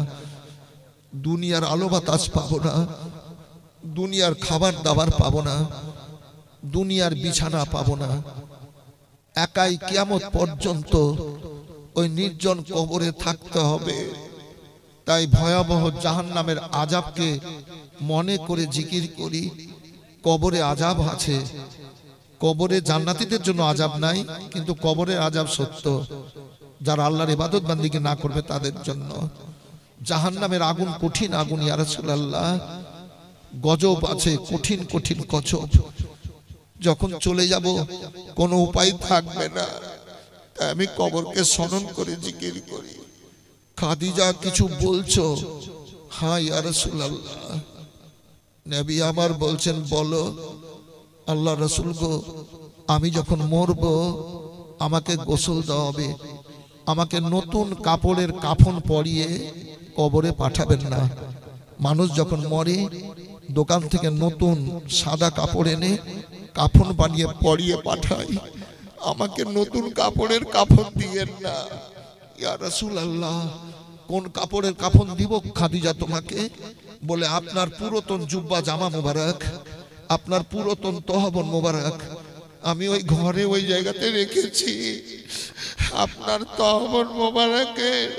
দুনিয়ার আলো বাতাস পাবো না, দুনিয়ার খাবার দাবার পাবো না, দুনিয়ার বিছানা পাবো না। একাই কিয়ামত পর্যন্ত ওই নির্জন কবরে থাকতে হবে। তাই ভয়াবহ জাহান্নামের আযাবকে মনে করে জিকির করি। কবরে আযাব আছে, কবরে জান্নাতীদের জন্য আযাব নাই, কিন্তু কবরের আযাব সত্য। যারা আল্লাহর ইবাদত বান্দিকে না করবে তাদের জন্য জাহান্নামের আগুন কঠিন আগুন। ইয়া রাসূলুল্লাহ, গজব আছে, কঠিন কঠিন গজব। যখন চলে যাব কোনো উপায় থাকবে না, তাই আমি কবরকে স্মরণ করে জিকির করি। খাদিজা কিছু বলছো? হ্যাঁ ইয়া রাসূলুল্লাহ। নবী আমার বলছেন বলো। আল্লাহ রাসূল গো, আমি যখন মরব আমাকে গোসল দেওয়া হবে, আমাকে নতুন কাপড়ের কাফন পরিয়ে কবরে পাঠাবেন না। মানুষ যখন মরে দোকান থেকে নতুন সাদা কাপড় এনে কাফন বানিয়ে পরিয়ে পাঠায়, আমাকে নতুন কাপড়ের কাফন দিয়েন না। ইয়া রাসূলুল্লাহ, কোন কাপড়ের কাফন দিব খাদিজা তোমাকে? বলে আপনার পুরাতন জুব্বা জামা মোবারক, আপনার পুরাতন তহবন মোবারক আমি ওই ঘরে ওই জায়গাতে রেখেছি। আপনার তহবন মোবারকের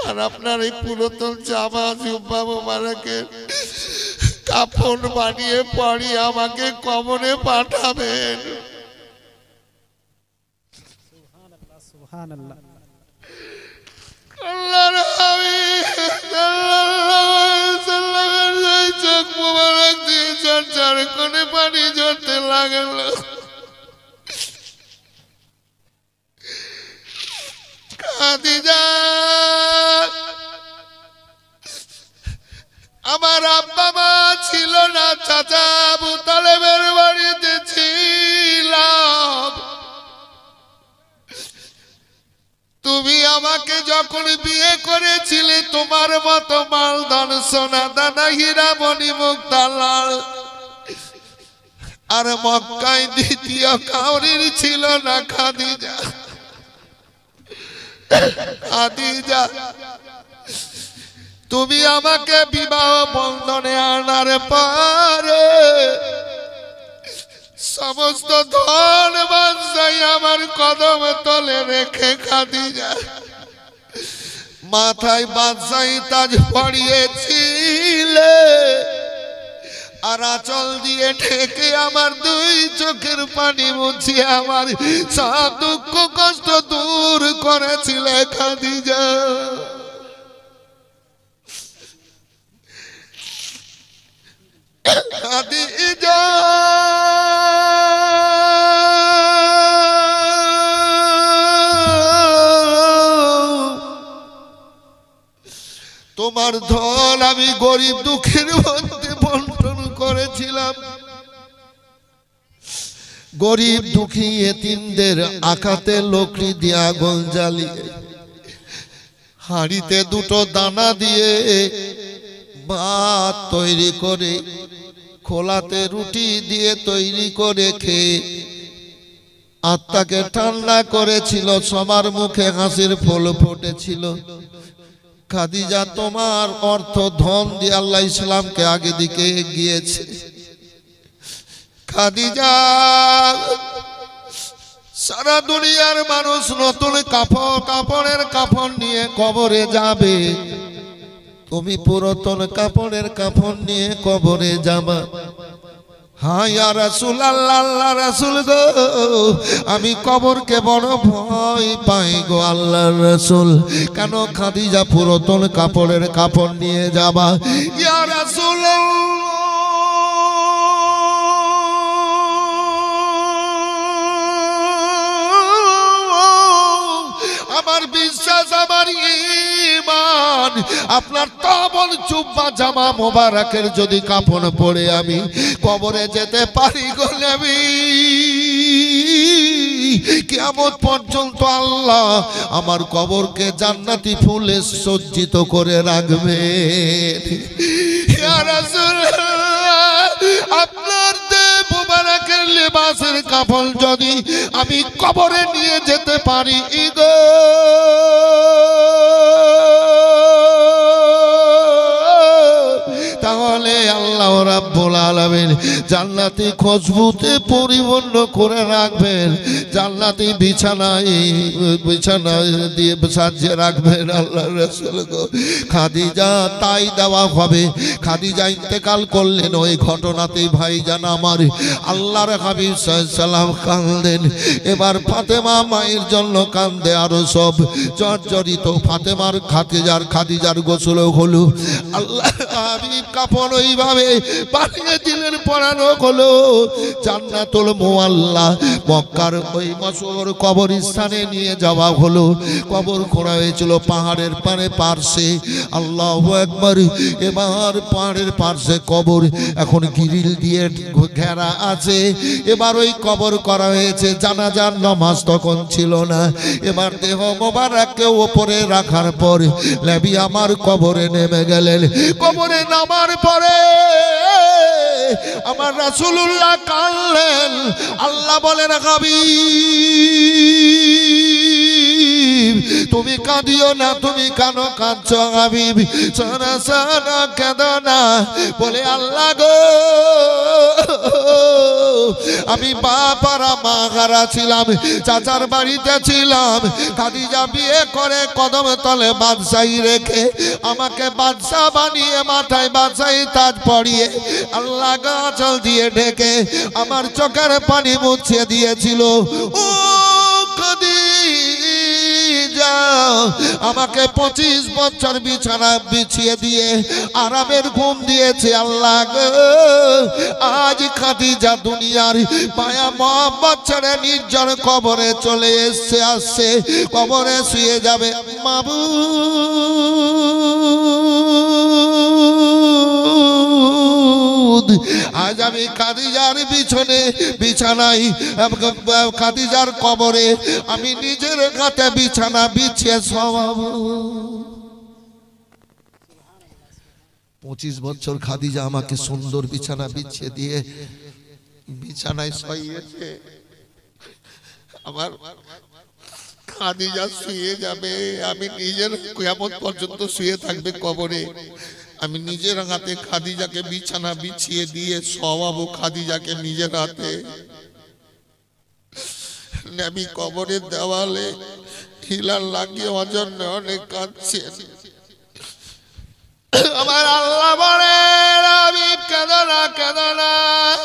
আর আপনার এই পুরাতন জামা জুব্বা মোবারকের কাফন বানিয়ে পরি আমাকে কবরে পাঠাবেন। সুবহানাল্লাহ। আল্লাহর হাবিব সাল্লাল্লাহু আলাইহি ওয়াসাল্লামের চোখ মোবারক দিয়ে ঝরঝর করে পানি ঝরতে লাগলো। খাদিজা, আমার আব্বা মা ছিল না, চাচা আবু তালেবের বাড়িতে ছিলাম। তুমি আমাকে যখন বিয়ে করেছিলে তোমার মতো মালদান সোনা দানা হীরা মণি মুক্তালাল আর মক্কায় দ্বিতীয় কাউরির ছিল না খাদিজা। খাদিজা, তুমি আমাকে বিবাহ বন্ধনে আনার পরে সমস্ত ধন বাদশাহী আমার কদম তলে রেখে খাদিজা মাথায় বাদশাহী তাজ পরিয়েছিলে আর আঁচল দিয়ে ঢেকে আমার দুই চোখের পানি মুছিয়ে আমার সব দুঃখ কষ্ট দূর করেছিলে খাদিজা। খাদিজা, তোমার ধন আমি গরিব দুঃখের মধ্যে বন্টন করেছিলাম। গরিব দুঃখী এতিমদের আকাতে লকড়ি দিয়ে আগুন জ্বালিয়ে হাঁড়িতে দুটো দানা দিয়ে ভাত তৈরি করে খোলাতে রুটি দিয়ে তৈরি করে খেয়ে আত্মাকে ঠান্ডা করেছিল, সবার মুখে হাসির ফুল ফুটেছিল। খাদিজা, তোমার অর্থ ধন দিয়ে আল্লাহ ইসলামকে আগে দিকে এগিয়েছে। খাদিজা, সারা দুনিয়ার মানুষ নতুন কাপড়ের কাফন নিয়ে কবরে যাবে, তুমি পুরাতন কাপড়ের কাফন নিয়ে কবরে যাবা। হ্যাঁ ইয়া রাসূল, আল্লাহ রাসূল গো, আমি কবরকে বড় ভয় পাই গো আল্লাহর রাসূল। কেন খাদিজা পুরাতন কাপড়ের কাফন নিয়ে যাবা? ইয়া রাসূল, আমার বিশ্বাস, আমার ঈমান, আপনার তবল জুব্বা জামা মোবারকের যদি কাফন পরে আমি কবরে যেতে পারি গো নবী, কিয়ামত পর্যন্ত আল্লাহ আমার কবরকে জান্নাতি ফুলে সজ্জিত করে রাখবে। ইয়া রাসূলুল্লাহ, আপনার মোবারকের লেবাসের কাফন যদি আমি কবরে নিয়ে যেতে পারি গো, তাহলে আল্লাহ রাব্বুল আলামিন জান্নাতি খুশবুতে পরিপূর্ণ করে রাখবেন। জান্নাতি বিছানায় দিয়ে সাজিয়ে রাখবেন আল্লাহর রাসূল গো। খাদিজা তাই দেওয়া হবে। খাদিজা ইন্তেকাল করলেন, ওই ঘটনাতেই ভাইজান আমার আল্লাহর হাবিব সাল্লাল্লাহু আলাইহি সাল্লাম কাঁদেন। এবার ফাতেমা মায়ের জন্য কাঁদে, আরো সব জর্জরিত। ফাতেমার খাদিজার গোসল হলো, আল্লাহ হাবিব কাপড় ওইভাবে বানিয়ে দিলেন, পরানো হলো। জান্নাতুল মুআল্লা মক্কার ওই মশহুর কবরস্থানে নিয়ে যাওয়া হলো। কবর খোঁড়া হয়েছিল পাহাড়ের পার্শ্বে। আল্লাহু আকবার। এবার পাহাড়ের পার্শ্বে কবর, এখন গ্রিল দিয়ে ঘেরা আছে। এবার ওই কবর করা হয়েছে। জানাজার নামাজ তখন ছিল না। এবার দেহ মোবারককে উপরে রাখার পর নবী আমার কবরে নেমে গেলেন। কবরে নামার পরে আমার রাসূলুল্লাহ কাঁদলেন। আল্লাহ বলেন, হাবিব তুমি কাঁদিও না, তুমি কেন কাঁদছো হাবিব? সোনা সোনা কেঁদো না। বলে, আল্লাহ গো, আমি বাপারা মা হারা ছিলাম, চাচার বাড়িতে ছিলাম। খাদিজা বিয়ে করে কদম তলে বাদশাহী রেখে আমাকে বাদশাহ বানিয়ে মাথায় বাদশাহী তাজ পরিয়ে আল্লাহ গাছল দিয়ে ঢেকে আমার চোখের পানি মুছে দিয়েছিল। ও খাদিজা, আমাকে 25 বছর বিছানা বিছিয়ে দিয়ে আরামের ঘুম দিয়েছে আল্লাহ গো। আজ খাদিজা দুনিয়ার মায়া মোহাম্মদ ছেড়ে নির্জন কবরে চলে আসছে, কবরে শুয়ে যাবে। মাবুদ, আজ আমি খাদিজার বিছানায় খাদিজার কবরে আমি নিজের হাতে বিছানা বিছিয়ে শোয়াবো। 25 বছর খাদিজা আমাকে সুন্দর বিছানা বিছিয়ে দিয়ে বিছানায় শুইয়েছে। আমার খাদিজা শুয়ে যাবে, আমি নিজের কিয়ামত পর্যন্ত শুয়ে থাকবে কবরে। আমি নিজের হাতে খাদিজাকে বিছানা বিছিয়ে দিয়ে শোয়াবো খাদিজাকে নিজের হাতে। নবী কবরের দেওয়ালে হিলাল লাগিয়ে অজন্য অনেক কাঁদছেন। আমার আল্লাহ বলেন, হাবিব কেঁদো না, কেঁদো না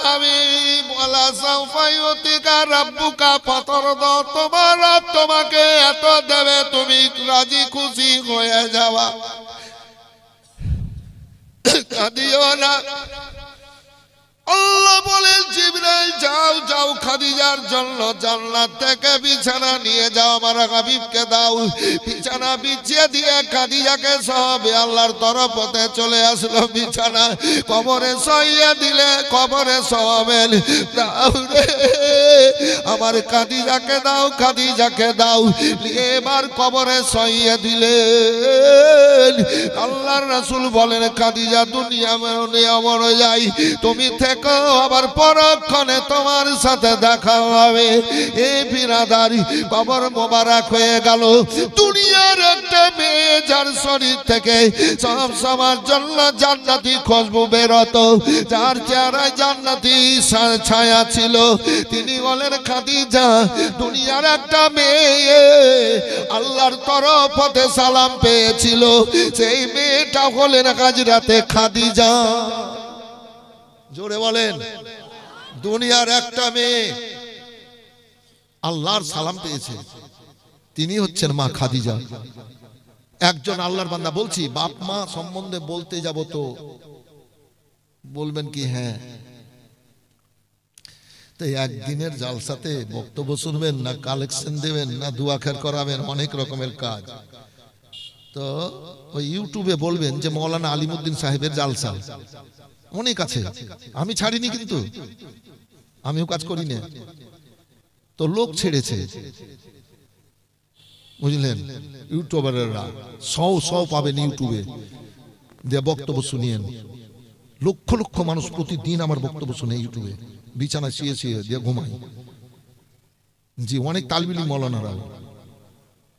হাবিব। ওয়ালা সাউফা ইউতিকা রাব্বুকা ফাতারদা, তোমার রব তোমাকে এত দেবে তুমি রাজি খুশি হয়ে যাওয়া। কাঁদিও না। আল্লাহ বলেন, জিবরাইল যাও যাও খাদিজার জন্য জান্নাত থেকে বিছানা নিয়ে যাও, আমার হাবিবকে দাও। বিছানা বিছিয়ে দিয়ে খাদিজাকে শোয়াবে। আল্লাহর তরফ হতে চলে আসলো বিছানা। কবরে শুইয়ে দিলে কবরে শোয়াবেন। দাও রে আমার খাদিজাকে দাও, খাদিজাকে দাও। এবার কবরে শুইয়ে দিলেন। আল্লাহর রাসূল বলেন, খাদিজা দুনিয়া মরে যাই, তুমি আবার পরক্ষণে তোমার সাথে দেখা হবে। এই বিরাদারি কবর মোবারক হয়ে গেল। দুনিয়ার একটা মেয়ে যার শরীর থেকে সব সময়ের জন্য জান্নাতি খুশবু বেরোতো, যার চেহারায় জান্নাতি ছায়া ছিল, তিনি বলেন খাদিজা। দুনিয়ার একটা মেয়ে আল্লাহর তরফ হতে সালাম পেয়েছিল, সেই মেয়েটা হলেন হাজরাতে খাদিজা। জোরে বলেন, দুনিয়ার একটা মেয়ে আল্লাহর সালাম পেয়েছে, তিনি হচ্ছেন মা খাদিজা। একজন আল্লাহর বান্দা, বলছি বাপ মা সম্বন্ধে বলতে যাব তো বলবেন কি হ্যাঁ, তো একদিনের জালসাতে বক্তব্য শুনবেন না কালেকশন দেবেন না দোয়া খের করাবেন, অনেক রকমের কাজ। তো ওই ইউটিউবে বলবেন যে মৌলানা আলিমউদ্দিন সাহেবের জালসা অনেক আছে, আমি ছাড়িনি, কিন্তু আমিও কাজ করি না। তো লোক ছেড়েছে, বুঝলেন, ইউটিউবাররা সব পাবেন ইউটিউবে দিয়ে বক্তব্য শুনিয়েন। লক্ষ লক্ষ মানুষ প্রতিদিন আমার বক্তব্য শুনে ইউটিউবে, বিছানায় শুয়ে শুয়ে দিয়ে ঘুমায়। জি, অনেক তালবিলি মৌলানারা।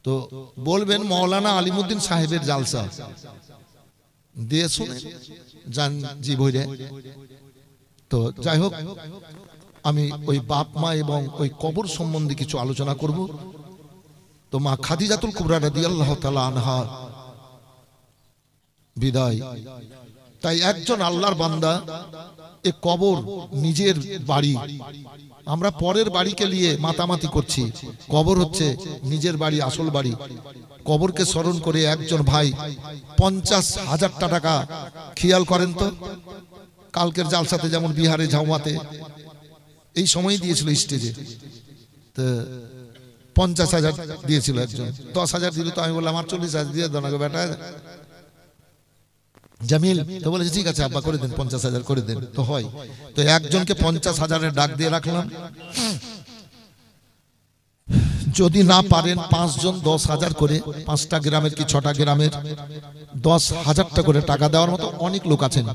তো বলবেন মৌলানা আলিমউদ্দিন সাহেবের জালসা দিয়ে শুনে যান জি বইরে। তো যাই হোক, আমি ওই বাপ মা এবং ওই কবর সম্বন্ধে কিছু আলোচনা করব। তো মা খাদিজাতুল কুবরা রাদিয়াল্লাহু তাআলা আনহা বিদায়। তাই একজন আল্লাহর বান্দা এ কবর নিজের বাড়ি, আমরা পরের বাড়িকে নিয়ে মাতামাতি করছি, কবর হচ্ছে নিজের বাড়ি, আসল বাড়ি। কবরকে স্মরণ করে একজন ভাই 50,000 টাকা, খেয়াল করেন তো, কালকের জালসাতে যেমন বিহারে ঝাউমাতে এই সময় দিয়েছিল স্টেজে, তো 50,000 দিয়েছিল একজন, 10,000 দিল। তো আমি বললাম 48,000 দিয়ে দাও না গো বেটা জামিল। তো বলেছে ঠিক আছে আব্বা করে দেন, 50,000 করে দেন। তো হয়, তো একজনকে 50,000 ডাক দিয়ে রাখলাম। যদি না পারেন 5 জন 10,000 করে, 5টা গ্রামের কি 6টা গ্রামের 10,000 করে টাকা দেওয়ার মতো অনেক লোক আছেন।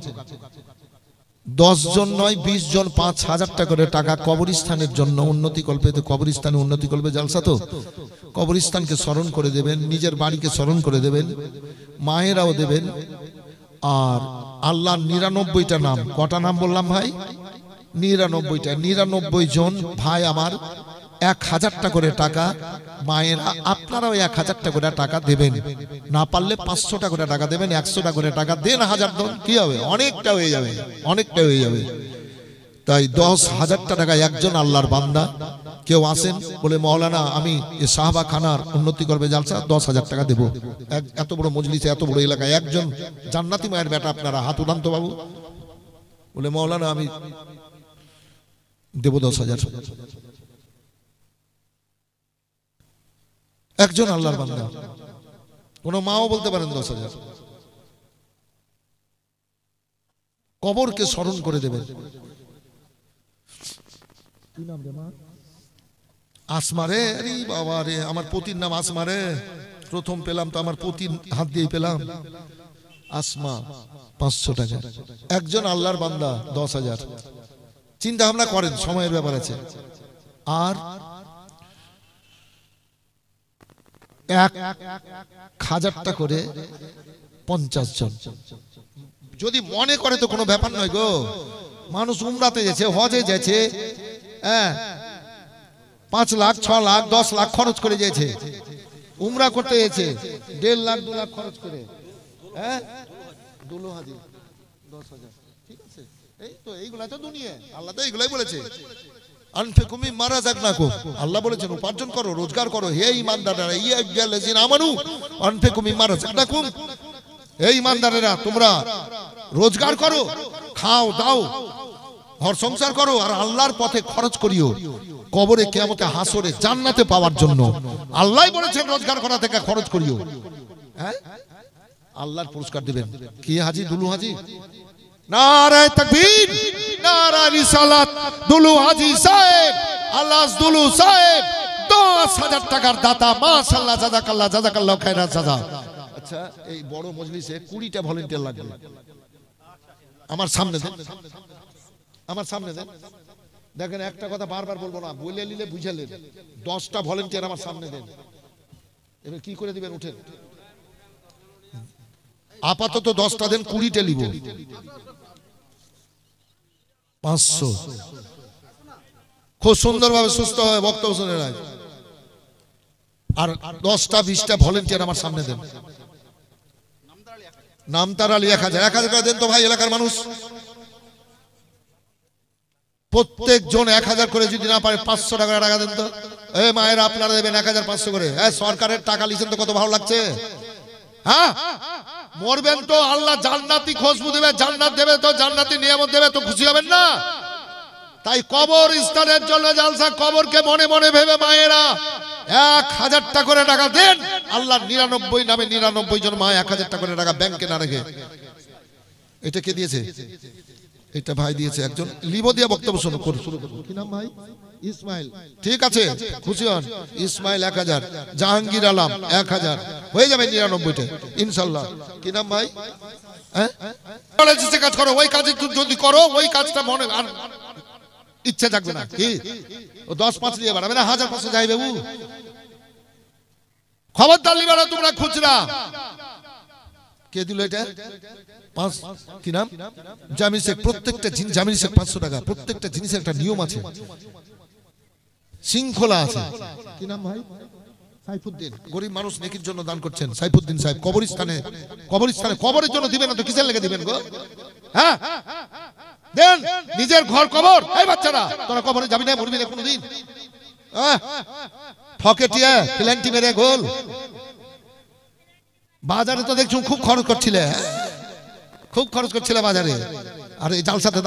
10 জন নয় 20 জন 5,000 করে টাকা কবরস্থানের জন্য, উন্নতি কল্পে, তো কবরস্থানে উন্নতি কল্পে জালসা, তো কবরস্থানকে স্মরণ করে দেবেন, নিজের বাড়িকে স্মরণ করে দেবেন, মায়েরাও দেবেন। আর আল্লাহর 99টা নাম, কটা নাম বললাম ভাই? 99টা। 99 জন ভাই আমার 1,000 করে টাকা, মায়েরা আপনারাও 1,000 করে টাকা দেবেন। না পারলে 500 করে টাকা দেবেন, 100 করে টাকা দেন, 1000 দেন, কি হবে? অনেকটা হয়ে যাবে, অনেকটা হয়ে যাবে। তাই 10,000 টাকা একজন আল্লাহর বান্দা কেউ আসেন বলে মৌলানা আমি এই সাহাবা খানার উন্নতি করবে জালসা 10,000 টাকা দেবো, এত বড় মজলিসে এত বড় এলাকায় একজন জান্নাতি মায়ের বেটা, আপনারা হাত উঠান তো বাবু। বলে মৌলানা আমি দেবো 10,000। একজন আল্লাহর বান্দা, কোন মাও বলতে পারেন 10,000। কবরকে স্মরণ করে দেবেন। আসমা রে, আরে বাবা রে, আমার পতির নাম আসমা রে, প্রথম পেলাম তো আমার পতির হাত দিয়ে পেলাম। আসমা 500 টাকা। একজন আল্লাহর বান্দা 10,000। চিন্তা ভাবনা করেন, সময়ের ব্যাপার আছে। আর 1,000 করে 50 জন যদি মনে করে তো কোনো ব্যাপার নয় গো। মানুষ উমরাতে গেছে, হজে গেছে, হ্যাঁ 5 লাখ 6 লাখ 10 লাখ খরচ করে গেছে, উমরা করতে গেছে 1.5 লাখ 2 লাখ খরচ করে, হ্যাঁ দুলু হাজি 10,000। ঠিক আছে, এই তো এইগুলা তো দুনিয়া, আল্লাহ তো এইগুলাই বলেছে। আনফিকুমি মারাযাকনাকুম, আল্লাহ বলেছেন উপার্জন করো, রোজগার করো। হে ঈমানদাররা, ইয়াজ্জাল্লাযিনা আমানু আনফিকুমি মারাযাকনাকুম, হে ঈমানদাররা তোমরা রোজগার করো, খাও দাও, ঘর সংসার করো, আর আল্লাহর পথে খরচ করিও, কবরে কিয়ামতে হাসরে জান্নাতে পাওয়ার জন্য। আল্লাহই বলেছেন রোজগার করা থেকে খরচ করিও, হ্যাঁ আল্লাহর পুরস্কার দিবেন। কি হাজি দুলু হাজি? নারায়ে তাকবীর, নারায়ে রিসালাত। দুলু হাজি সাহেব, আল্লাহস দুলু সাহেব 10,000 টাকার দাতা, মাশাআল্লাহ, জাযাকাল্লাহ, জাযাকাল্লাহ খায়রাত জাযা। আচ্ছা, এই বড় মজলিসে 20টা ভলান্টিয়ার লাগবে। আমার সামনে দেন, আমার সামনে দেন। দেখেন একটা কথা বারবার বলবো না, বলে নিলে বুঝালেন। 10টা ভলান্টিয়ার আমার সামনে দেন। এবার কি করে দিবেন? উঠেন, আপাতত 10টা দেন, 20টা নিব। 500 খুব সুন্দরভাবে সুস্থ হয় বক্তব্য শুনে রাখ। আর 10টা 20টা ভলান্টিয়ার আমার সামনে দেন। নামতার আলী 1000, 1000 করে দেন তো ভাই, এলাকার মানুষ প্রত্যেক জন 1000 করে, যদি না পারে 500 টাকা দেন তো। এই মায়ের আপনারা দেবেন 1500 করে। সরকারের টাকা লিখেন তো, কত ভালো লাগছে। হ্যাঁ মরবেন তো আল্লাহ জান্নাতি খুশবু দেবে, জান্নাত দেবে, তো জান্নাতি নিয়ামত দেবে, তো খুশি হবেন না? তাই কবর স্থানের জন্য জালসা, কবরকে মনে মনে ভেবে মায়েরা 1000 টাকা করে টাকা দেন। আল্লাহ 99 নামে 99 জন মা 1000 টাকা করে টাকা ব্যাংকে না রেখে। এটা কে দিয়েছে? এটা ভাই দিয়েছে একজন। লিবো দিয়ে বক্তব্য শুরু করব। কি নাম ভাই? ইসমাইল। ঠিক আছে, খুশি হন। ইসমাইল 1000, জাহাঙ্গীর আলম 1000, হয়ে যাবে 99টা ইনশাআল্লাহ। কি নাম ভাই? হ্যাঁ যে কাজ করো ওই কাজে যদি করো, ওই কাজটা মনে আর ইচ্ছা থাকবে না। কি ও 10-5 নিয়ে বাড়াবে না, 1500 যাই বাবু। খবরদার নিবে না তোমরা খুচরা। কে দিল এটা? পাঁচ কি নাম? জামিল শেখ। প্রত্যেকটা জিনিস জামিল শেখ 500 টাকা। প্রত্যেকটা জিনিসের একটা নিয়ম আছে, শৃঙ্খলা আছে। কি নাম ভাই? সাইফুদ্দিন। গরিব মানুষ নেকির জন্য দান করছেন সাইফুদ্দিন সাহেব। কবরস্থানে কবরের জন্য দিবেন না তো কিসের লেগে দিবেন গো? হ্যাঁ দেন, নিজের ঘর কবর। এই বাচ্চারা তোরা কবরে যাবি না, মরবি না কোনোদিন। ফকেটিয়া প্ল্যান্টি মেরে গোল। বাজারে তো দেখছো খুব খরচ করছিলে, খুব খরচ করছিলে বাজারে, আর এই জালসাতে